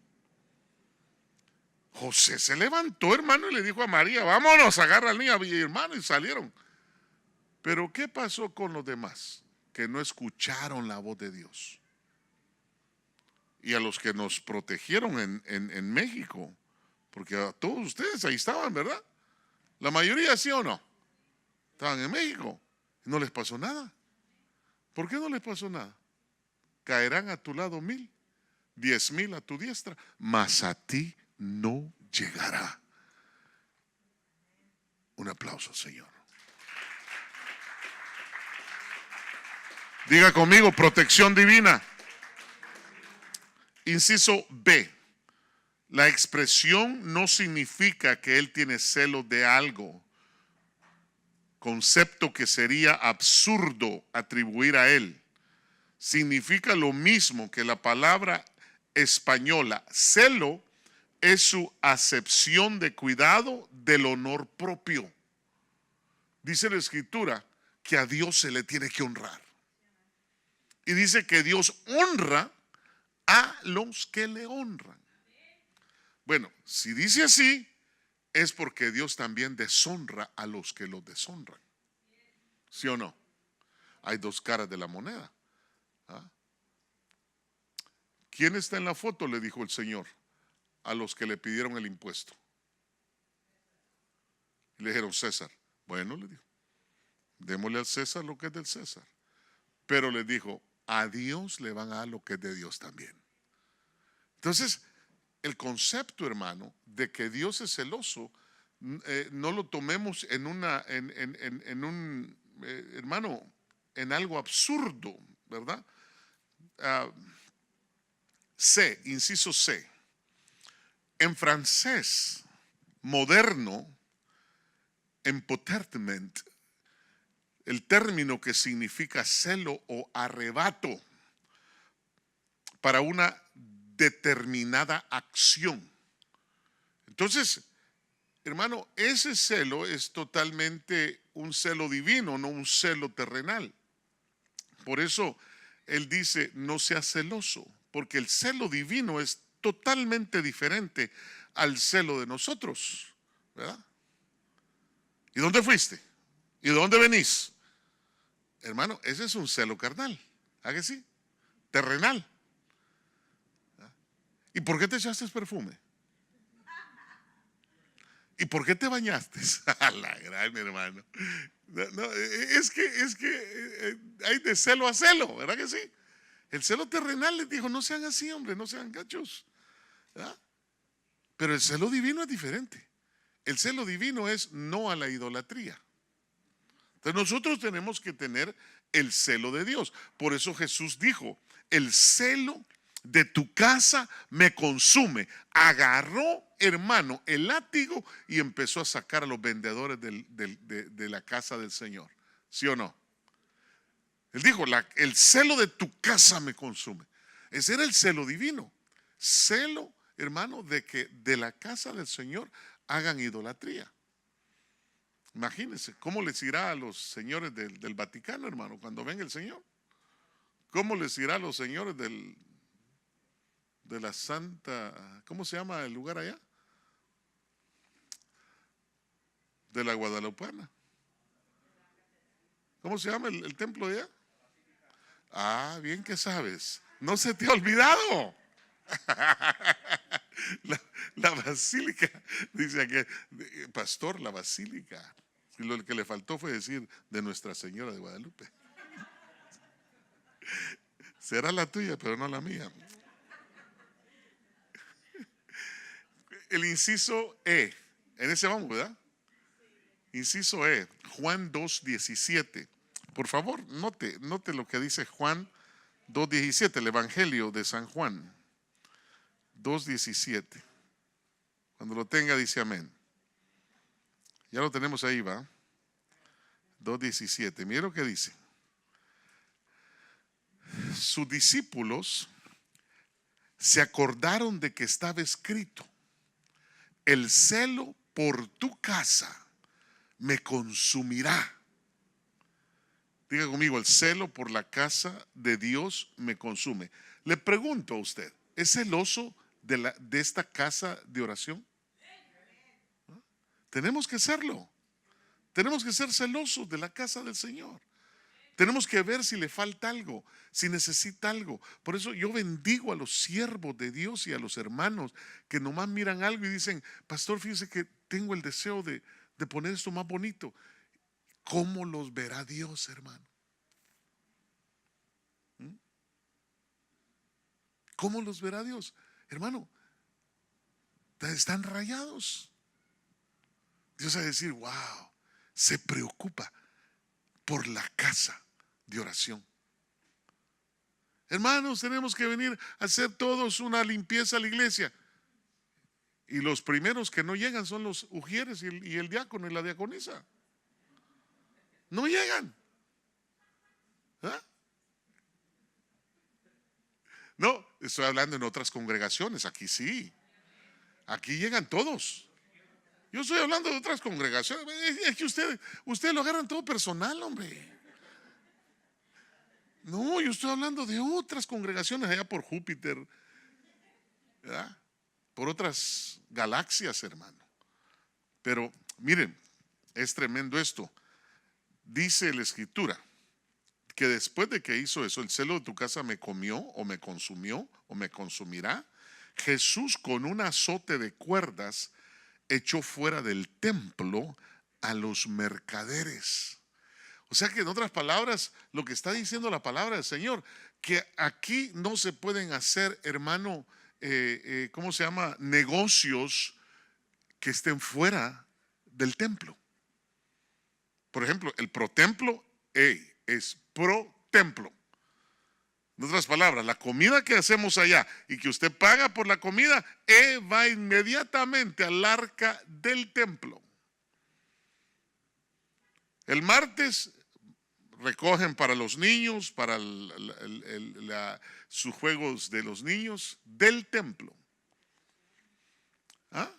José se levantó, hermano, y le dijo a María, vámonos, agarra al niño, hermano, y salieron. Pero ¿qué pasó con los demás? Que no escucharon la voz de Dios. Y a los que nos protegieron en México, porque a todos ustedes ahí estaban, ¿verdad? La mayoría, ¿sí o no? Estaban en México y no les pasó nada. ¿Por qué no les pasó nada? Caerán a tu lado 1000, 10,000 a tu diestra, mas a ti no llegará. Un aplauso, Señor. Diga conmigo, protección divina. Inciso B. La expresión no significa que él tiene celos de algo, concepto que sería absurdo atribuir a él. Significa lo mismo que la palabra española. Celo es su acepción de cuidado del honor propio. Dice la Escritura que a Dios se le tiene que honrar. Y dice que Dios honra a los que le honran. Bueno, si dice así, es porque Dios también deshonra a los que lo deshonran. ¿Sí o no? Hay dos caras de la moneda. ¿Ah? ¿Quién está en la foto? Le dijo el Señor a los que le pidieron el impuesto. Le dijeron César. Bueno, le dijo, démosle al César lo que es del César. Pero le dijo, a Dios le van a dar lo que es de Dios también. Entonces, el concepto, hermano, de que Dios es celoso, no lo tomemos en un, hermano, en algo absurdo, ¿verdad? C, inciso C. En francés moderno, empoterment, el término que significa celo o arrebato para una determinada acción. Entonces, hermano, ese celo es totalmente un celo divino, no un celo terrenal. Por eso él dice, no seas celoso, porque el celo divino es totalmente diferente al celo de nosotros, ¿verdad? ¿Y dónde fuiste? ¿Y de dónde venís? Hermano, ese es un celo carnal, ¿a que sí? Terrenal. ¿Y por qué te echaste perfume? ¿Y por qué te bañaste? A la gran, hermano. No, es que hay de celo a celo, ¿verdad que sí? El celo terrenal les dijo, no sean así, hombre, no sean gachos. ¿Verdad? Pero el celo divino es diferente. El celo divino es no a la idolatría. Entonces nosotros tenemos que tener el celo de Dios. Por eso Jesús dijo, el celo de tu casa me consume. Agarró, hermano, el látigo y empezó a sacar a los vendedores de la casa del Señor. ¿Sí o no? Él dijo, el celo de tu casa me consume. Ese era el celo divino. Celo, hermano, de que de la casa del Señor hagan idolatría. Imagínense, ¿cómo les irá a los señores del Vaticano, hermano, cuando venga el Señor? ¿Cómo les irá a los señores de la Santa, ¿cómo se llama el lugar allá? De la Guadalupana. ¿Cómo se llama el templo de allá? Ah, bien que sabes. No se te ha olvidado. La basílica, dice aquí, pastor, la basílica. Y lo que le faltó fue decir de Nuestra Señora de Guadalupe. Será la tuya, pero no la mía. El inciso E, en ese vamos, ¿verdad? Inciso E, Juan 2:17. Por favor, note lo que dice Juan 2:17, el Evangelio de San Juan 2:17. Cuando lo tenga, dice amén. Ya lo tenemos ahí, va. 2:17. Mira lo que dice. Sus discípulos se acordaron de que estaba escrito: el celo por tu casa me consumirá. Diga conmigo, el celo por la casa de Dios me consume. Le pregunto a usted, ¿es celoso de esta casa de oración? ¿No? Tenemos que serlo. Tenemos que ser celosos de la casa del Señor. Tenemos que ver si le falta algo, si necesita algo. Por eso yo bendigo a los siervos de Dios y a los hermanos que nomás miran algo y dicen, pastor, fíjese que tengo el deseo de poner esto más bonito. ¿Cómo los verá Dios, hermano? ¿Cómo los verá Dios? Hermano, están rayados. Dios va a decir, wow, se preocupa por la casa de oración. Hermanos, tenemos que venir a hacer todos una limpieza a la iglesia. Y los primeros que no llegan son los ujieres y el diácono y la diaconisa. No llegan. ¿Ah? No, estoy hablando en otras congregaciones. Aquí sí. Aquí llegan todos. Yo estoy hablando de otras congregaciones. Es que ustedes lo agarran todo personal, hombre. No, yo estoy hablando de otras congregaciones allá por Júpiter, ¿verdad? Por otras galaxias, hermano. Pero miren, es tremendo esto. Dice la Escritura que después de que hizo eso, el celo de tu casa me comió o me consumió o me consumirá. Jesús con un azote de cuerdas echó fuera del templo a los mercaderes. O sea que en otras palabras, lo que está diciendo la palabra del Señor, que aquí no se pueden hacer, hermano, ¿cómo se llama? Negocios que estén fuera del templo. Por ejemplo, el protemplo es pro-templo. En otras palabras, la comida que hacemos allá y que usted paga por la comida, va inmediatamente al arca del templo. El martes recogen para los niños, para sus juegos de los niños del templo. ¿Ah?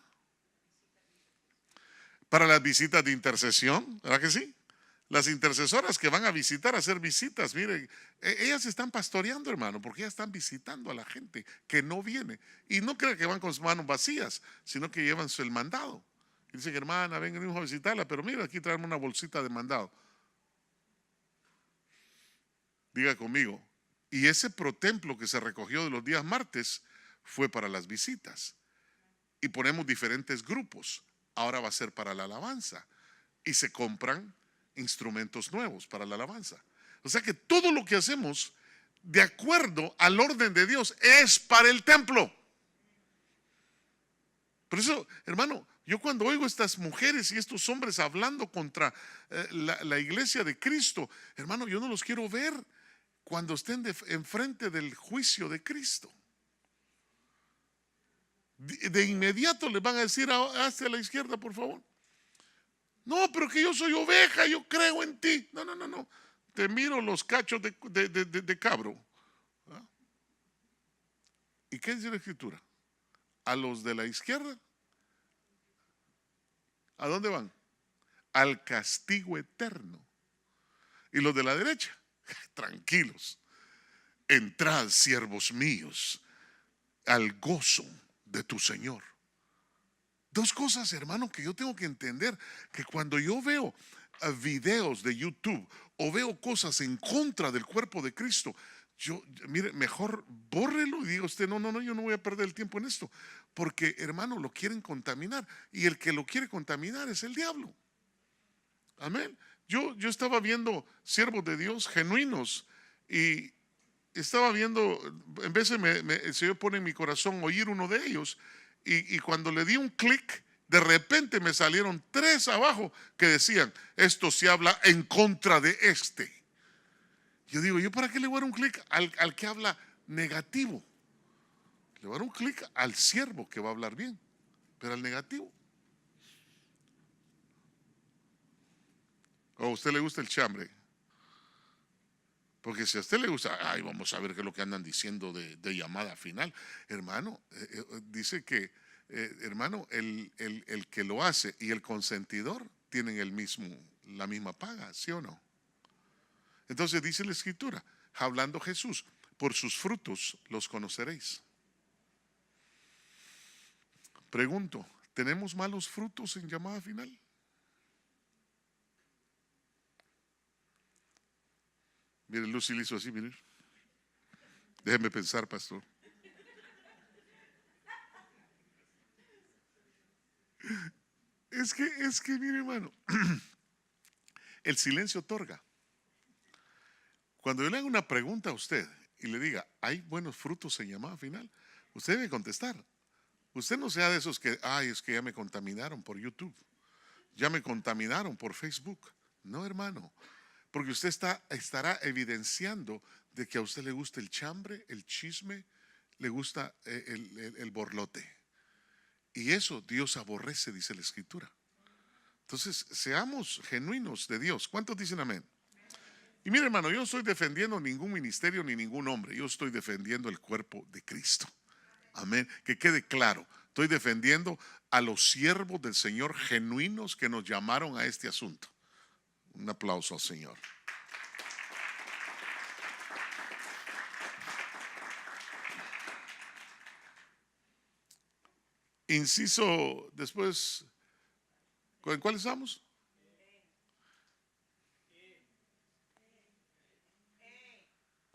Para las visitas de intercesión, ¿verdad que sí? Las intercesoras que van a visitar, a hacer visitas, miren, ellas están pastoreando, hermano, porque ellas están visitando a la gente que no viene. Y no crean que van con sus manos vacías, sino que llevan el mandado. Y dicen, hermana, venimos a visitarla, pero mira, aquí traemos una bolsita de mandado. Diga conmigo. Y ese protemplo que se recogió de los días martes fue para las visitas. Y ponemos diferentes grupos. Ahora va a ser para la alabanza. Y se compran instrumentos nuevos para la alabanza. O sea que todo lo que hacemos, de acuerdo al orden de Dios, es para el templo. Por eso, hermano, yo cuando oigo estas mujeres y estos hombres hablando contra la iglesia de Cristo, hermano, yo no los quiero ver cuando estén enfrente del juicio de Cristo. De inmediato les van a decir, hacia la izquierda, por favor. No, pero que yo soy oveja, yo creo en ti. No. Te miro los cachos de cabro. ¿Ah? ¿Y qué dice la Escritura? A los de la izquierda, ¿a dónde van? Al castigo eterno. Y los de la derecha, tranquilos. Entrad, siervos míos, al gozo de tu Señor. Dos cosas, hermano, que yo tengo que entender, que cuando yo veo videos de YouTube o veo cosas en contra del cuerpo de Cristo, mire, mejor bórrelo y diga usted, no, yo no voy a perder el tiempo en esto, porque, hermano, lo quieren contaminar y el que lo quiere contaminar es el diablo. Amén. Yo estaba viendo siervos de Dios genuinos y estaba viendo, en vez el Señor pone en mi corazón oír uno de ellos. Y cuando le di un clic, de repente me salieron 3 abajo que decían, esto se habla en contra de este. Yo digo, ¿yo para qué le voy a dar un clic al que habla negativo? Le voy a dar un clic al siervo que va a hablar bien, pero al negativo. ¿O a usted le gusta el chambre? Porque si a usted le gusta, vamos a ver qué es lo que andan diciendo de llamada final. Hermano, dice que, hermano, el que lo hace y el consentidor tienen la misma paga, ¿sí o no? Entonces dice la Escritura, hablando Jesús, por sus frutos los conoceréis. Pregunto, ¿tenemos malos frutos en llamada final? Mire, Lucy le hizo así, mire. Déjeme pensar, pastor. Es que, mire, hermano, el silencio otorga. Cuando yo le haga una pregunta a usted y le diga, ¿hay buenos frutos en llamada final? Usted debe contestar. Usted no sea de esos que, es que ya me contaminaron por YouTube, ya me contaminaron por Facebook. No, hermano, porque usted estará evidenciando de que a usted le gusta el chambre, el chisme, le gusta el borlote. Y eso Dios aborrece, dice la Escritura. Entonces, seamos genuinos de Dios. ¿Cuántos dicen amén? Y mire, hermano, yo no estoy defendiendo ningún ministerio ni ningún hombre. Yo estoy defendiendo el cuerpo de Cristo. Amén. Que quede claro. Estoy defendiendo a los siervos del Señor genuinos que nos llamaron a este asunto. Un aplauso al Señor. Inciso, después ¿En cuál estamos?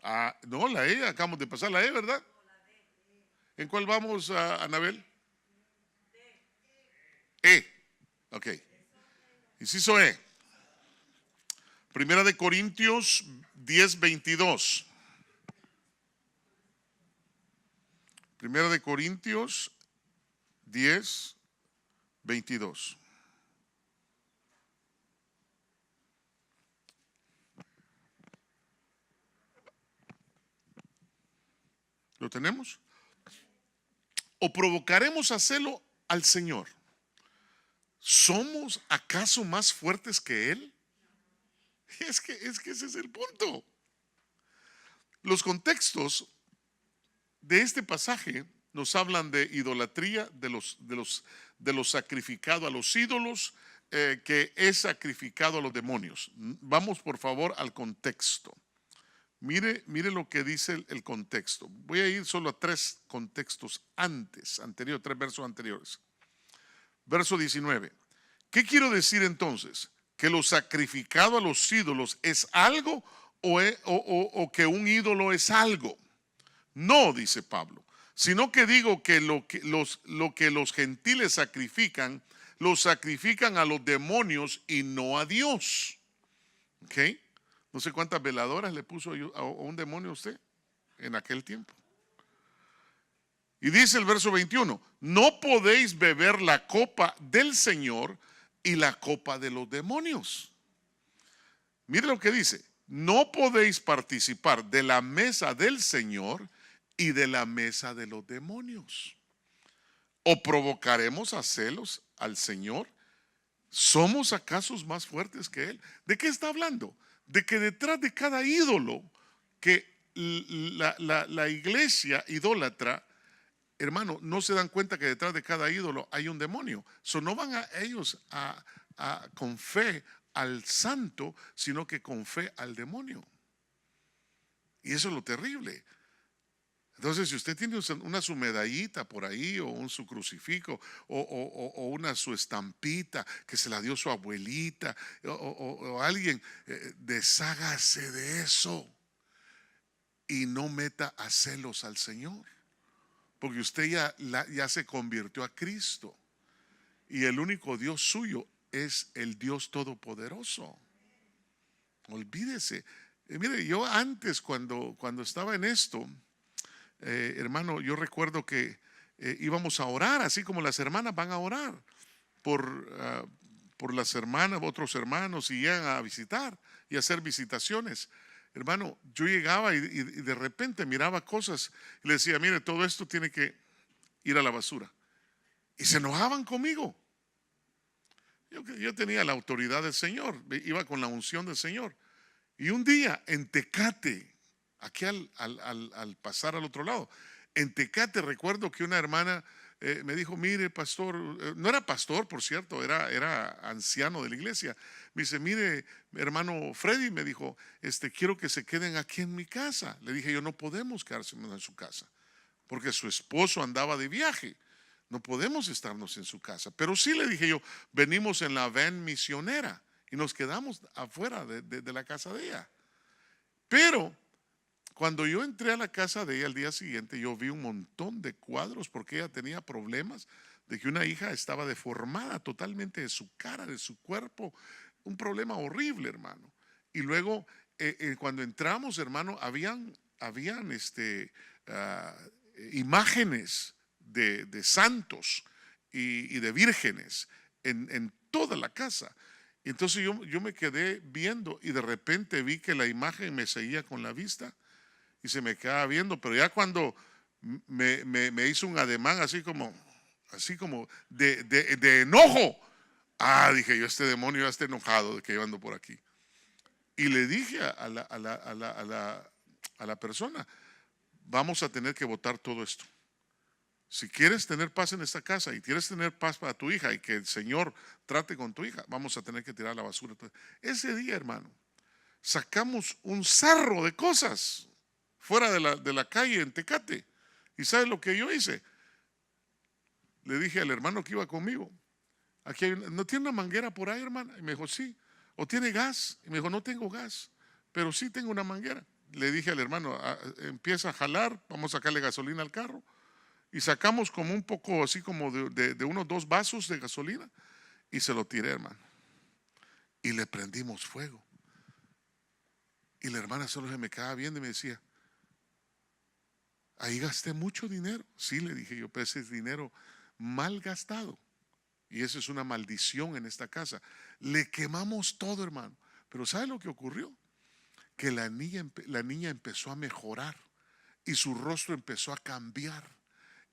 Ah, no, la E, acabamos de pasar la E, ¿verdad? ¿En cuál vamos, Anabel? E, ok. Inciso E. Primera de Corintios 10:22. Primera de Corintios 10:22. ¿Lo tenemos? ¿O provocaremos a celo al Señor? ¿Somos acaso más fuertes que Él? Es que ese es el punto. Los contextos de este pasaje nos hablan de idolatría, de los sacrificados a los ídolos, que es sacrificado a los demonios. Vamos por favor al contexto. Mire lo que dice el contexto. Voy a ir solo a tres contextos tres versos anteriores. Verso 19. ¿Qué quiero decir entonces? ¿Que lo sacrificado a los ídolos es algo o que un ídolo es algo? No, dice Pablo, sino que digo que lo que los gentiles sacrifican, lo sacrifican a los demonios y no a Dios. ¿Ok? No sé cuántas veladoras le puso a un demonio a usted en aquel tiempo. Y dice el verso 21, no podéis beber la copa del Señor y la copa de los demonios. Mire lo que dice, no podéis participar de la mesa del Señor y de la mesa de los demonios. ¿O provocaremos a celos al Señor? ¿Somos acaso más fuertes que Él? ¿De qué está hablando? De que detrás de cada ídolo que la iglesia idólatra, hermano, no se dan cuenta que detrás de cada ídolo hay un demonio. No van a ellos con fe al santo, sino que con fe al demonio. Y eso es lo terrible. Entonces, si usted tiene su medallita por ahí, o su crucifijo, o su estampita que se la dio su abuelita, o alguien, deshágase de eso y no meta a celos al Señor, porque usted ya se convirtió a Cristo y el único Dios suyo es el Dios Todopoderoso. Olvídese. Mire, yo antes cuando estaba en esto, hermano, yo recuerdo que íbamos a orar, así como las hermanas van a orar por las hermanas, otros hermanos, y llegan a visitar y hacer visitaciones. Hermano, yo llegaba y de repente miraba cosas y le decía, mire, todo esto tiene que ir a la basura. Y se enojaban conmigo. Yo tenía la autoridad del Señor, iba con la unción del Señor. Y un día en Tecate, aquí al pasar al otro lado, en Tecate recuerdo que una hermana me dijo, mire pastor, no era pastor por cierto, era anciano de la iglesia. Me dice, mire hermano Freddy, me dijo, quiero que se queden aquí en mi casa. Le dije, yo no podemos quedarse en su casa, porque su esposo andaba de viaje. No podemos estarnos en su casa. Pero sí, le dije yo, venimos en la van misionera y nos quedamos afuera de la casa de ella. Pero cuando yo entré a la casa de ella al día siguiente, yo vi un montón de cuadros porque ella tenía problemas de que una hija estaba deformada totalmente de su cara, de su cuerpo. Un problema horrible, hermano. Y luego, cuando entramos, hermano, habían imágenes de santos y de vírgenes en toda la casa. Y entonces yo me quedé viendo y de repente vi que la imagen me seguía con la vista y se me quedaba viendo, pero ya cuando me hizo un ademán así como de enojo, dije yo, este demonio ya está enojado de que yo ando por aquí. Y le dije a la persona, vamos a tener que votar todo esto. Si quieres tener paz en esta casa y quieres tener paz para tu hija y que el Señor trate con tu hija, vamos a tener que tirar la basura. Ese día, hermano, sacamos un sarro de cosas fuera de la calle en Tecate. ¿Y sabes lo que yo hice? Le dije al hermano que iba conmigo, aquí ¿no tiene una manguera por ahí, hermana? Y me dijo, sí. ¿O tiene gas? Y me dijo, no tengo gas, pero sí tengo una manguera. Le dije al hermano, empieza a jalar, vamos a sacarle gasolina al carro. Y sacamos como un poco así como de unos 2 vasos de gasolina y se lo tiré, hermano. Y le prendimos fuego. Y la hermana solo se me quedaba viendo y me decía, ahí gasté mucho dinero. Sí, le dije yo, pero ese es dinero mal gastado. Y eso es una maldición en esta casa. Le quemamos todo, hermano. Pero ¿sabe lo que ocurrió? Que la niña empezó a mejorar y su rostro empezó a cambiar.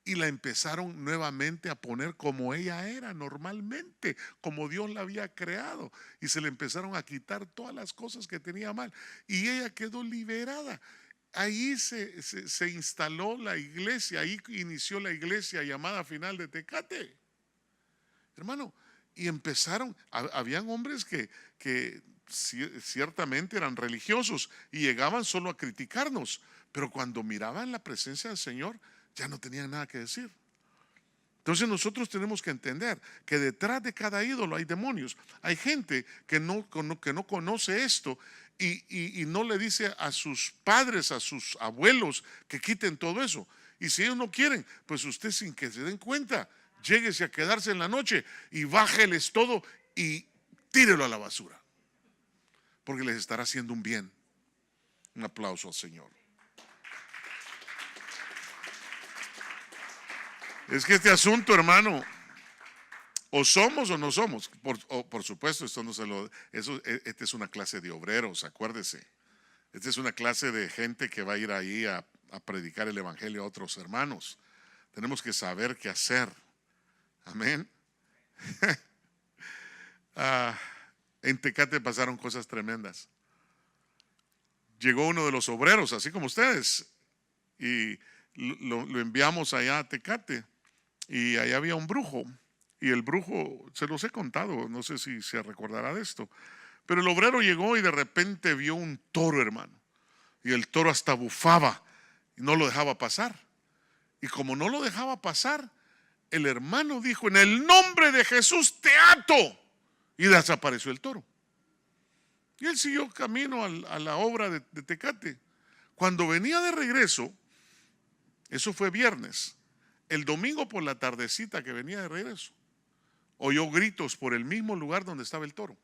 Y la empezaron nuevamente a poner como ella era normalmente, como Dios la había creado. Y se le empezaron a quitar todas las cosas que tenía mal. Y ella quedó liberada. Ahí se instaló la iglesia, ahí inició la iglesia llamada Final de Tecate. Hermano, y empezaron, habían hombres que ciertamente eran religiosos y llegaban solo a criticarnos, pero cuando miraban la presencia del Señor ya no tenían nada que decir. Entonces nosotros tenemos que entender que detrás de cada ídolo hay demonios. Hay gente que no conoce esto y no le dice a sus padres, a sus abuelos que quiten todo eso. Y si ellos no quieren, pues usted sin que se den cuenta, lléguese a quedarse en la noche y bájeles todo y tírelo a la basura. Porque les estará haciendo un bien. Un aplauso al Señor. Es que este asunto, hermano, o somos o no somos. Por supuesto, esta es una clase de obreros, acuérdese. Esta es una clase de gente que va a ir ahí a predicar el evangelio a otros hermanos. Tenemos que saber qué hacer. Amén. En Tecate pasaron cosas tremendas. Llegó uno de los obreros, así como ustedes, y lo enviamos allá a Tecate. Y allá había un brujo. Y el brujo, se los he contado, no sé si se recordará de esto. Pero el obrero llegó y de repente vio un toro, hermano. Y el toro hasta bufaba y no lo dejaba pasar. Y como no lo dejaba pasar, el hermano dijo, en el nombre de Jesús te ato. Y desapareció el toro. Y él siguió camino a la obra de Tecate. Cuando venía de regreso, eso fue viernes, el domingo por la tardecita que venía de regreso, oyó gritos por el mismo lugar donde estaba el toro.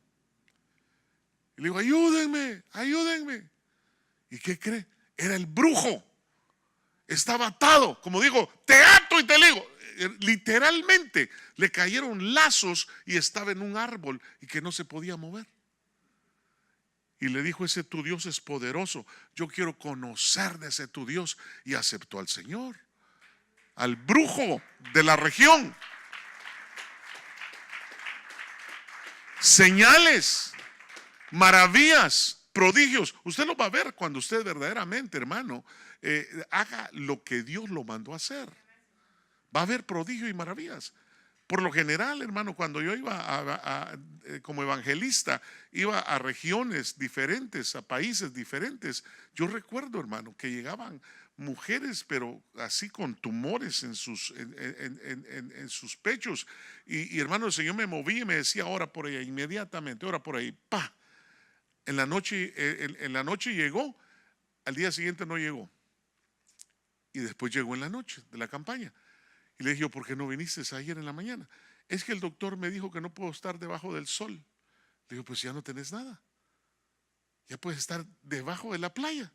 Y le dijo, ayúdenme, ayúdenme. ¿Y qué cree? Era el brujo. Estaba atado, como digo, te ato y te ligo. Literalmente le cayeron lazos y estaba en un árbol y que no se podía mover. Y le dijo, ese tu Dios es poderoso, yo quiero conocer de ese tu Dios. Y aceptó al Señor, al brujo de la región. Señales, maravillas, prodigios. Usted lo va a ver cuando usted verdaderamente, hermano, haga lo que Dios lo mandó a hacer. Va a haber prodigios y maravillas. Por lo general, hermano, cuando yo iba como evangelista, iba a regiones diferentes, a países diferentes. Yo recuerdo, hermano, que llegaban mujeres, pero así con tumores en sus pechos. Y hermano, el Señor me movía y me decía, ora por ella, inmediatamente, ora por ahí. ¡Pah! En la noche llegó, al día siguiente no llegó. Y después llegó en la noche de la campaña. Y le dije, ¿por qué no viniste ayer en la mañana? Es que el doctor me dijo que no puedo estar debajo del sol. Le digo, pues ya no tenés nada. Ya puedes estar debajo de la playa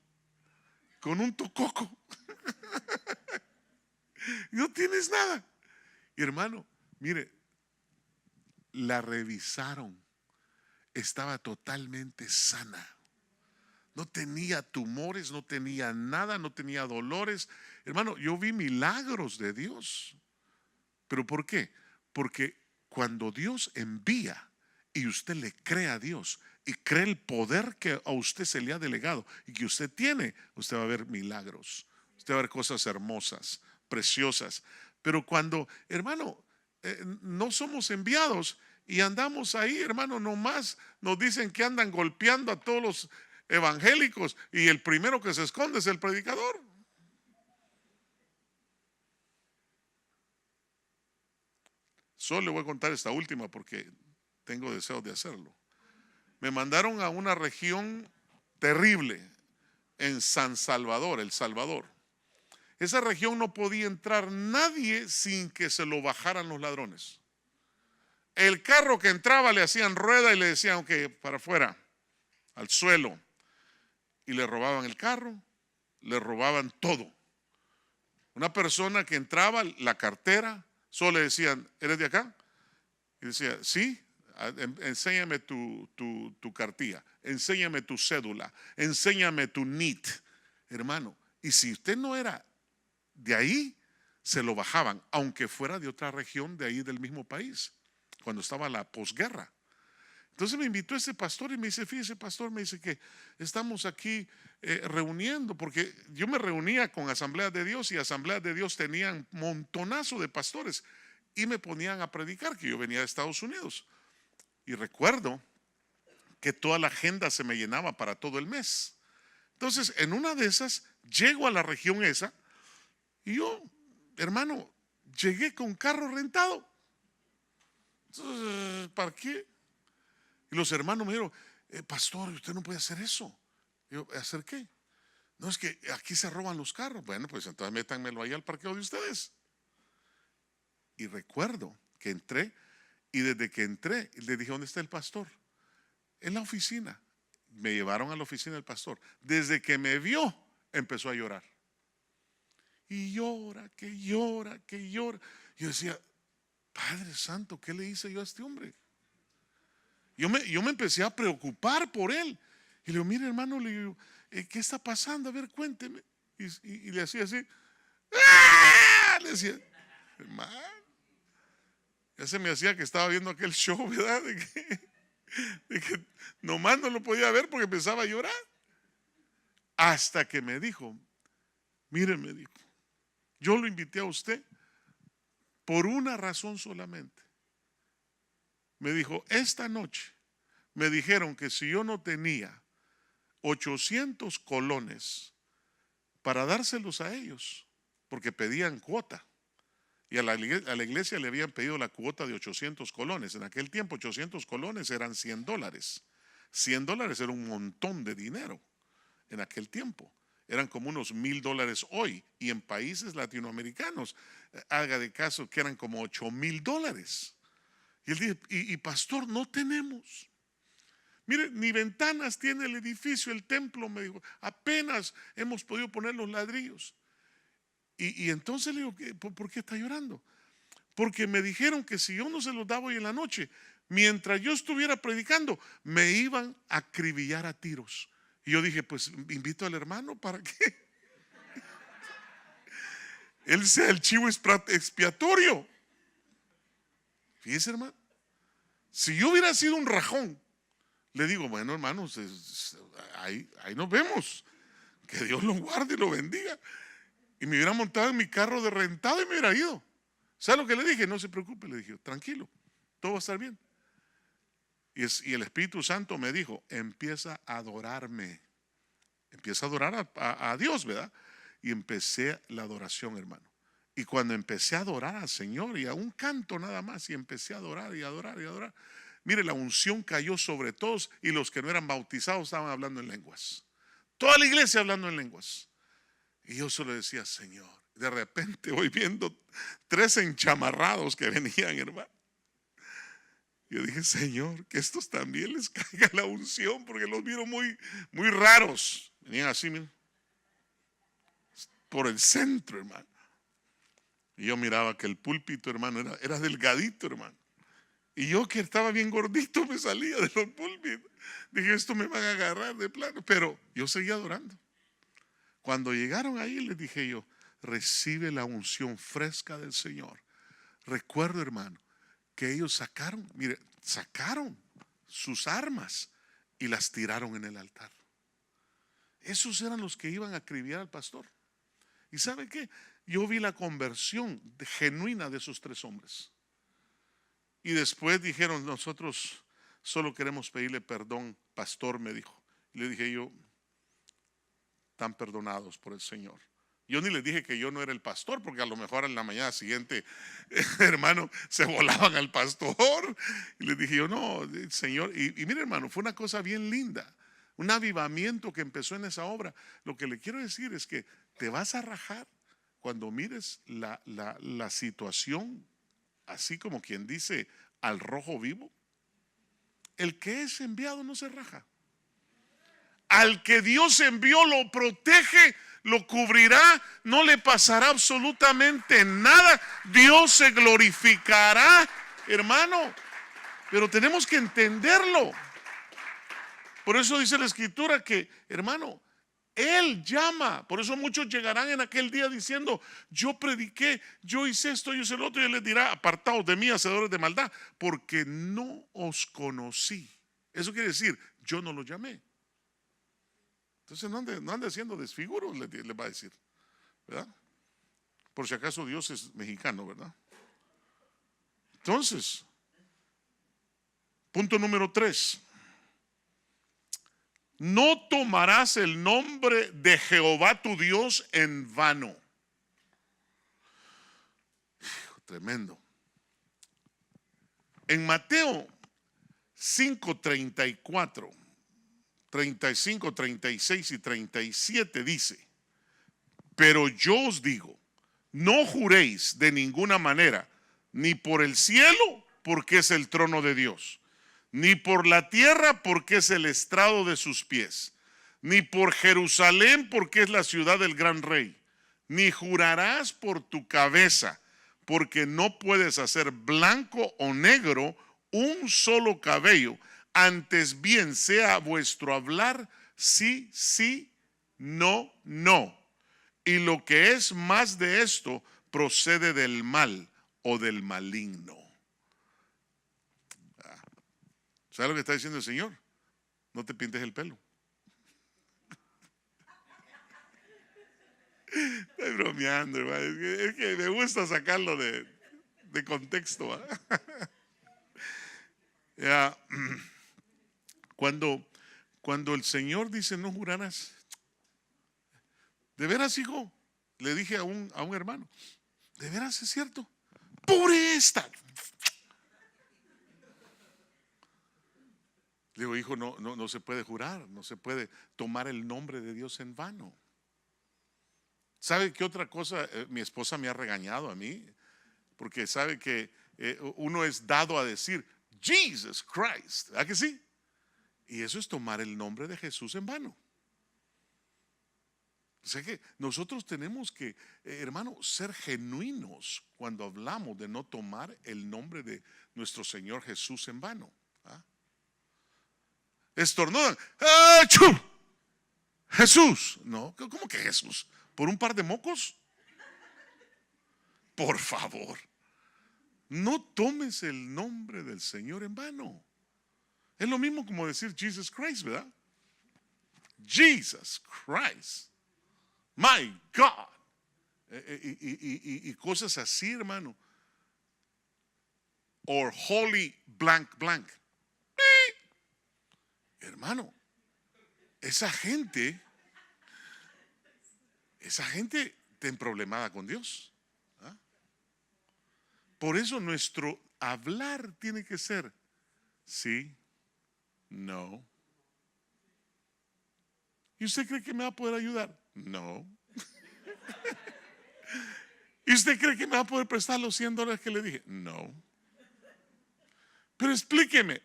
con un tococo. No tienes nada. Y hermano, mire, la revisaron. Estaba totalmente sana. No tenía tumores, no tenía nada, no tenía dolores. Hermano, yo vi milagros de Dios. ¿Pero por qué? Porque cuando Dios envía y usted le cree a Dios y cree el poder que a usted se le ha delegado y que usted tiene, usted va a ver milagros, usted va a ver cosas hermosas, preciosas. Pero cuando, hermano, no somos enviados y andamos ahí, hermano, nomás nos dicen que andan golpeando a todos los evangélicos y el primero que se esconde es el predicador. Solo le voy a contar esta última porque tengo deseos de hacerlo. Me mandaron a una región terrible en San Salvador, El Salvador. Esa región no podía entrar nadie sin que se lo bajaran los ladrones. El carro que entraba le hacían rueda y le decían, ok, para afuera, al suelo. Y le robaban el carro, le robaban todo. Una persona que entraba, la cartera, solo le decían, ¿eres de acá? Y decía, sí, enséñame tu cartilla, enséñame tu cédula, enséñame tu NIT, hermano. Y si usted no era de ahí, se lo bajaban, aunque fuera de otra región de ahí del mismo país, cuando estaba la posguerra. Entonces me invitó ese pastor y me dice, fíjese pastor, me dice que estamos aquí reuniendo, porque yo me reunía con Asambleas de Dios y Asambleas de Dios tenían montonazo de pastores y me ponían a predicar, que yo venía de Estados Unidos. Y recuerdo que toda la agenda se me llenaba para todo el mes. Entonces, en una de esas, llego a la región esa y yo, hermano, llegué con carro rentado. Entonces, ¿para qué? Y los hermanos me dijeron, pastor, usted no puede hacer eso. Yo, ¿hacer qué? No, es que aquí se roban los carros. Bueno, pues entonces métanmelo ahí al parqueo de ustedes. Y recuerdo que entré y desde que entré le dije, ¿dónde está el pastor? En la oficina. Me llevaron a la oficina del pastor. Desde que me vio, empezó a llorar. Y llora, que llora, que llora. Yo decía, Padre Santo, ¿qué le hice yo a este hombre? Yo me empecé a preocupar por él. Y le digo, mire hermano, le digo, ¿qué está pasando? A ver, cuénteme. Y le hacía así. ¡Ah! Le decía, hermano. Ya se me hacía que estaba viendo aquel show, ¿verdad? De que nomás no lo podía ver porque empezaba a llorar. Hasta que me dijo, mire, me dijo, yo lo invité a usted por una razón solamente. Me dijo, esta noche me dijeron que si yo no tenía 800 colones para dárselos a ellos, porque pedían cuota, y a la iglesia le habían pedido la cuota de 800 colones. En aquel tiempo 800 colones eran $100. $100 era un montón de dinero en aquel tiempo. Eran como unos $1,000 hoy. Y en países latinoamericanos, haga de caso que eran como $8,000. Y él dice, y pastor, no tenemos. Mire, ni ventanas tiene el edificio, el templo, me dijo. Apenas hemos podido poner los ladrillos. Y entonces le digo, ¿por qué está llorando? Porque me dijeron que si yo no se los daba hoy en la noche, mientras yo estuviera predicando, me iban a acribillar a tiros. Y yo dije, pues invito al hermano para que él sea el chivo expiatorio. Fíjese, hermano, si yo hubiera sido un rajón, le digo, bueno, hermanos, ahí nos vemos. Que Dios lo guarde y lo bendiga. Y me hubiera montado en mi carro de rentado y me hubiera ido. ¿Sabe lo que le dije? No se preocupe, le dije, tranquilo, todo va a estar bien. Y el Espíritu Santo me dijo, empieza a adorarme. Empieza a adorar a Dios, ¿verdad? Y empecé la adoración, hermano. Y cuando empecé a adorar al Señor y a un canto nada más, y empecé a adorar y adorar y adorar, mire, la unción cayó sobre todos y los que no eran bautizados estaban hablando en lenguas. Toda la iglesia hablando en lenguas. Y yo solo decía, Señor, de repente voy viendo 3 enchamarrados que venían, hermano. Yo dije, Señor, que estos también les caiga la unción, porque los vieron muy, muy raros. Venían así, miren, por el centro, hermano. Y yo miraba que el púlpito, hermano, era delgadito, hermano. Y yo que estaba bien gordito me salía de los púlpitos. Dije, esto me van a agarrar de plano. Pero yo seguía adorando. Cuando llegaron ahí les dije yo, recibe la unción fresca del Señor. Recuerdo, hermano, que ellos sacaron sus armas y las tiraron en el altar. Esos eran los que iban a acribillar al pastor. ¿Y sabe qué? Yo vi la conversión genuina de esos 3 hombres. Y después dijeron, nosotros solo queremos pedirle perdón, pastor, me dijo. Y le dije yo, están perdonados por el Señor. Yo ni les dije que yo no era el pastor, porque a lo mejor en la mañana siguiente, hermano, se volaban al pastor. Y les dije yo, no, Señor. Y mire, hermano, fue una cosa bien linda, un avivamiento que empezó en esa obra. Lo que le quiero decir es que te vas a rajar cuando mires la situación, así como quien dice, al rojo vivo. El que es enviado no se raja. Al que Dios envió lo protege, lo cubrirá, no le pasará absolutamente nada. Dios se glorificará, hermano. Pero tenemos que entenderlo. Por eso dice la Escritura que, hermano, Él llama. Por eso muchos llegarán en aquel día diciendo: yo prediqué, yo hice esto, yo hice lo otro. Y Él les dirá: apartaos de mí, hacedores de maldad, porque no os conocí. Eso quiere decir, yo no los llamé. Entonces no ande haciendo desfiguros, le va a decir, ¿verdad? Por si acaso Dios es mexicano, ¿verdad? Entonces, punto número 3. No tomarás el nombre de Jehová tu Dios en vano. Tremendo. En Mateo 5:34, 35, 36 y 37 dice: pero yo os digo, no juréis de ninguna manera, ni por el cielo, porque es el trono de Dios, ni por la tierra, porque es el estrado de sus pies, ni por Jerusalén, porque es la ciudad del gran rey, ni jurarás por tu cabeza, porque no puedes hacer blanco o negro un solo cabello. Antes bien sea vuestro hablar sí, sí, no, no. Y lo que es más de esto procede del mal o del maligno. ¿Sabes lo que está diciendo el Señor? No te pintes el pelo. Estoy bromeando, hermano. Es que me gusta sacarlo de contexto. Ya, cuando el Señor dice no jurarás, de veras, hijo, le dije a un hermano, de veras es cierto, pobre esta. Le digo, hijo, no se puede jurar, no se puede tomar el nombre de Dios en vano. ¿Sabe qué otra cosa? Mi esposa me ha regañado a mí, porque sabe que uno es dado a decir Jesus Christ, ¿verdad que sí? Y eso es tomar el nombre de Jesús en vano. O sea que nosotros tenemos que, hermano, ser genuinos cuando hablamos de no tomar el nombre de nuestro Señor Jesús en vano. ¿Ah? Estornudan, ¡achú! Jesús. No, ¿cómo que Jesús? ¿Por un par de mocos? Por favor, no tomes el nombre del Señor en vano. Es lo mismo como decir Jesus Christ, ¿verdad? Jesus Christ, my God. Y cosas así, hermano. Or holy blank blank. Hermano, esa gente está emproblemada con Dios. ¿Ah? Por eso nuestro hablar tiene que ser sí, no. ¿Y usted cree que me va a poder ayudar? No. ¿Y usted cree que me va a poder prestar los $100 que le dije? No. Pero explíqueme.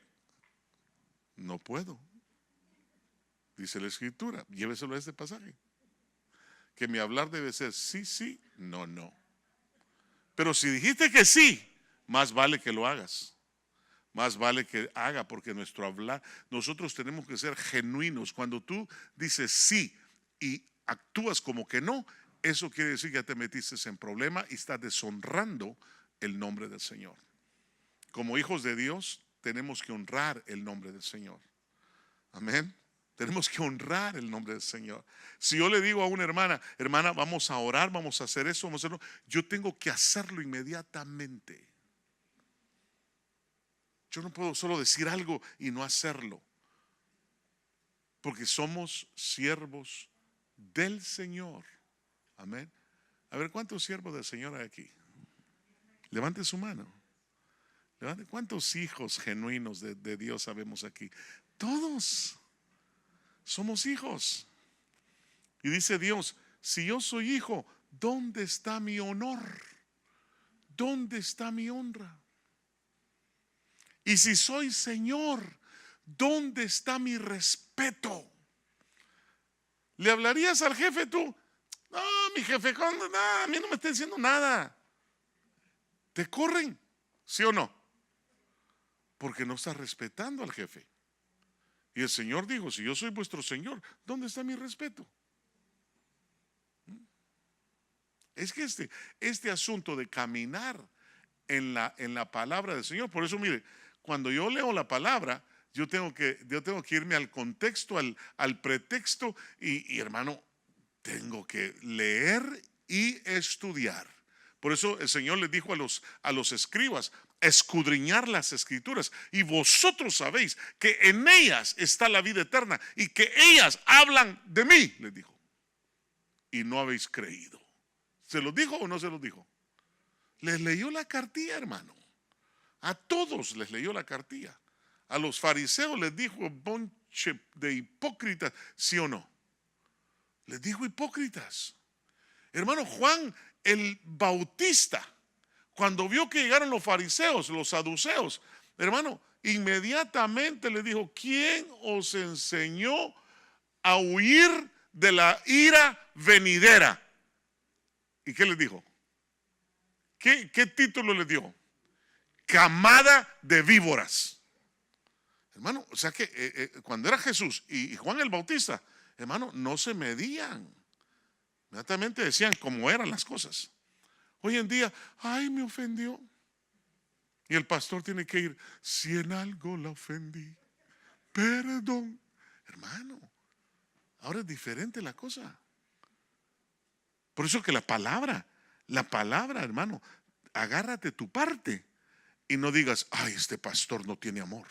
No puedo. Dice la Escritura, lléveselo a este pasaje, que mi hablar debe ser sí, sí, no, no. Pero si dijiste que sí, más vale que lo hagas. Más vale que haga, porque nuestro hablar, nosotros tenemos que ser genuinos. Cuando tú dices sí y actúas como que no, eso quiere decir que ya te metiste en problema y estás deshonrando el nombre del Señor. Como hijos de Dios tenemos que honrar el nombre del Señor. Amén. Tenemos que honrar el nombre del Señor. Si yo le digo a una hermana, vamos a orar, vamos a hacer eso, vamos a hacerlo, yo tengo que hacerlo inmediatamente. Yo no puedo solo decir algo y no hacerlo, porque somos siervos del Señor. Amén. A ver, ¿cuántos siervos del Señor hay aquí? Levante su mano. Levante. ¿Cuántos hijos genuinos de Dios sabemos aquí? Todos somos hijos. Y dice Dios, si yo soy hijo, ¿dónde está mi honor? ¿Dónde está mi honra? Y si soy Señor, ¿dónde está mi respeto? ¿Le hablarías al jefe tú? No, mi jefe, no, a mí no me está diciendo nada. ¿Te corren? ¿Sí o no? Porque no estás respetando al jefe. Y el Señor dijo, si yo soy vuestro Señor, ¿dónde está mi respeto? Es que este asunto de caminar en la palabra del Señor, por eso mire, cuando yo leo la palabra, yo tengo que irme al contexto, al pretexto, y hermano, tengo que leer y estudiar. Por eso el Señor les dijo a los escribas, escudriñar las escrituras, y vosotros sabéis que en ellas está la vida eterna, y que ellas hablan de mí, les dijo, y no habéis creído. ¿Se los dijo o no se los dijo? Les leyó la cartilla, hermano. A todos les leyó la cartilla. A los fariseos les dijo bonche de hipócritas, ¿sí o no? Les dijo hipócritas. Hermano, Juan el Bautista, cuando vio que llegaron los fariseos, los saduceos, hermano, inmediatamente le dijo, ¿quién os enseñó a huir de la ira venidera? ¿Y qué les dijo? ¿Qué título les dio? Camada de víboras. Hermano, o sea que cuando era Jesús y Juan el Bautista, hermano, no se medían. Inmediatamente decían cómo eran las cosas. Hoy en día, ay, me ofendió. Y el pastor tiene que ir, si en algo la ofendí, perdón. Hermano, ahora es diferente la cosa. Por eso que la palabra, hermano, agárrate tu parte y no digas, ay, este pastor no tiene amor.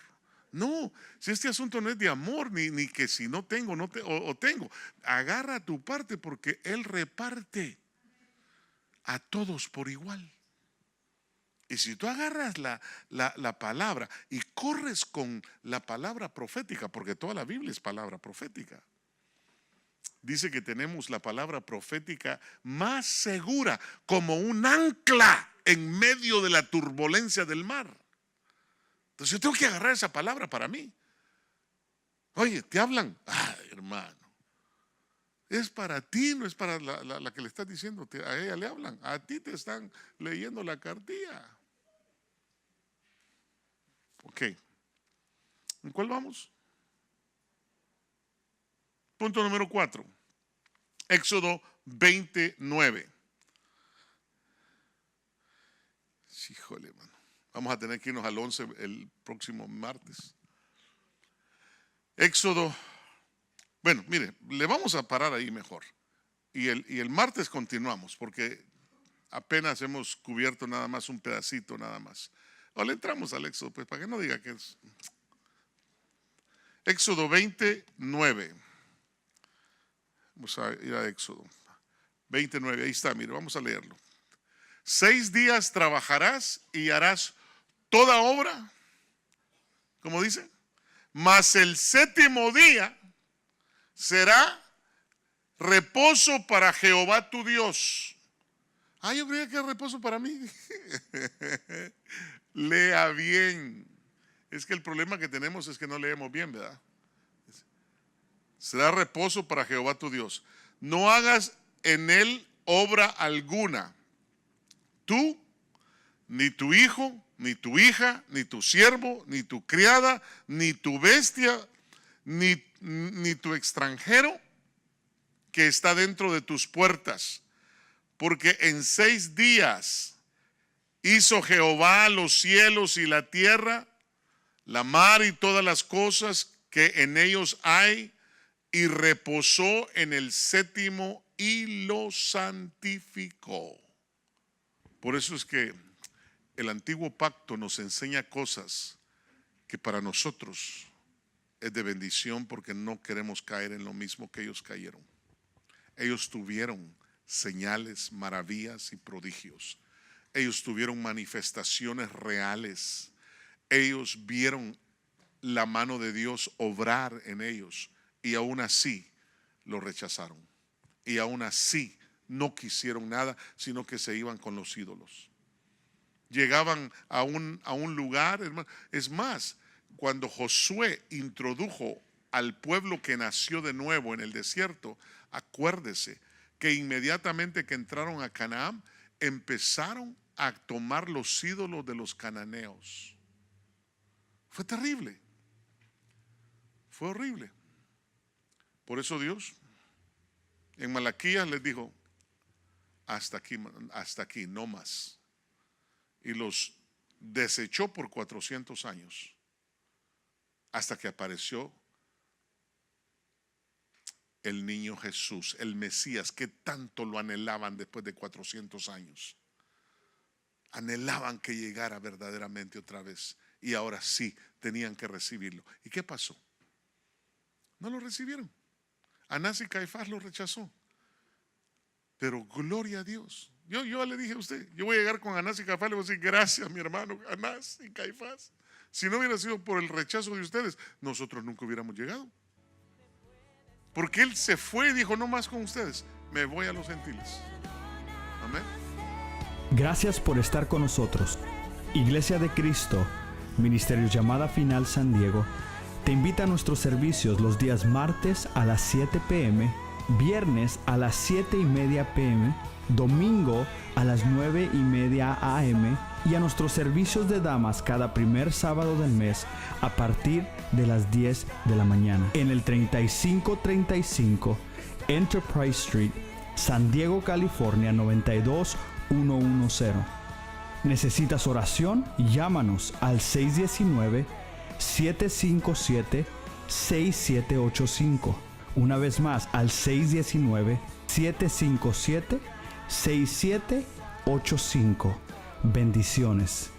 No, si este asunto no es de amor, ni que si no tengo, o tengo, agarra tu parte porque Él reparte a todos por igual. Y si tú agarras la palabra y corres con la palabra profética, porque toda la Biblia es palabra profética, dice que tenemos la palabra profética más segura, como un ancla en medio de la turbulencia del mar. Entonces yo tengo que agarrar esa palabra para mí. Oye, te hablan, ay, hermano, es para ti, no es para la que le estás diciendo, a ella le hablan, a ti te están leyendo la cartilla. Ok, ¿en cuál vamos? Punto número 4, Éxodo 29. Híjole, mano. Vamos a tener que irnos al 11 el próximo martes. Éxodo, bueno, mire, le vamos a parar ahí mejor. Y el martes continuamos, porque apenas hemos cubierto nada más un pedacito, nada más. O le entramos al Éxodo, pues para que no diga que es. Éxodo 29. Vamos a ir a Éxodo 29, ahí está, mire, vamos a leerlo. 6 días trabajarás y harás toda obra, como dice, mas el séptimo día será reposo para Jehová tu Dios. Ah, yo creía que era reposo para mí. Lea bien. Es que el problema que tenemos es que no leemos bien, ¿verdad? Será reposo para Jehová tu Dios. No hagas en él obra alguna. Tú, ni tu hijo, ni tu hija, ni tu siervo, ni tu criada, ni tu bestia, ni tu extranjero que está dentro de tus puertas. Porque en 6 días hizo Jehová los cielos y la tierra, la mar y todas las cosas que en ellos hay, y reposó en el séptimo y lo santificó. Por eso es que el antiguo pacto nos enseña cosas que para nosotros es de bendición, porque no queremos caer en lo mismo que ellos cayeron. Ellos tuvieron señales, maravillas y prodigios. Ellos tuvieron manifestaciones reales. Ellos vieron la mano de Dios obrar en ellos y aún así lo rechazaron. Y aún así no quisieron nada, sino que se iban con los ídolos. Llegaban a un lugar, es más, cuando Josué introdujo al pueblo que nació de nuevo en el desierto, acuérdese que inmediatamente que entraron a Canaán, empezaron a tomar los ídolos de los cananeos. Fue terrible, fue horrible. Por eso Dios en Malaquías les dijo, hasta aquí, no más. Y los desechó por 400 años, hasta que apareció el niño Jesús, el Mesías, que tanto lo anhelaban después de 400 años. Anhelaban que llegara verdaderamente otra vez, y ahora sí tenían que recibirlo. ¿Y qué pasó? No lo recibieron. Anás y Caifás lo rechazó. Pero gloria a Dios. Yo le dije a usted, yo voy a llegar con Anás y Caifás, le voy a decir, gracias mi hermano Anás y Caifás. Si no hubiera sido por el rechazo de ustedes, nosotros nunca hubiéramos llegado. Porque él se fue y dijo, no más con ustedes, me voy a los gentiles. Amén. Gracias por estar con nosotros. Iglesia de Cristo, Ministerio Llamada Final San Diego, te invita a nuestros servicios los días martes a las 7 p.m., viernes a las 7:30 p.m., domingo a las 9:30 a.m. y a nuestros servicios de damas cada primer sábado del mes a partir de las 10 de la mañana. En el 3535 Enterprise Street, San Diego, California 92110. ¿Necesitas oración? Llámanos al 619-757-6785. Una vez más, al 619-757-6785. Bendiciones.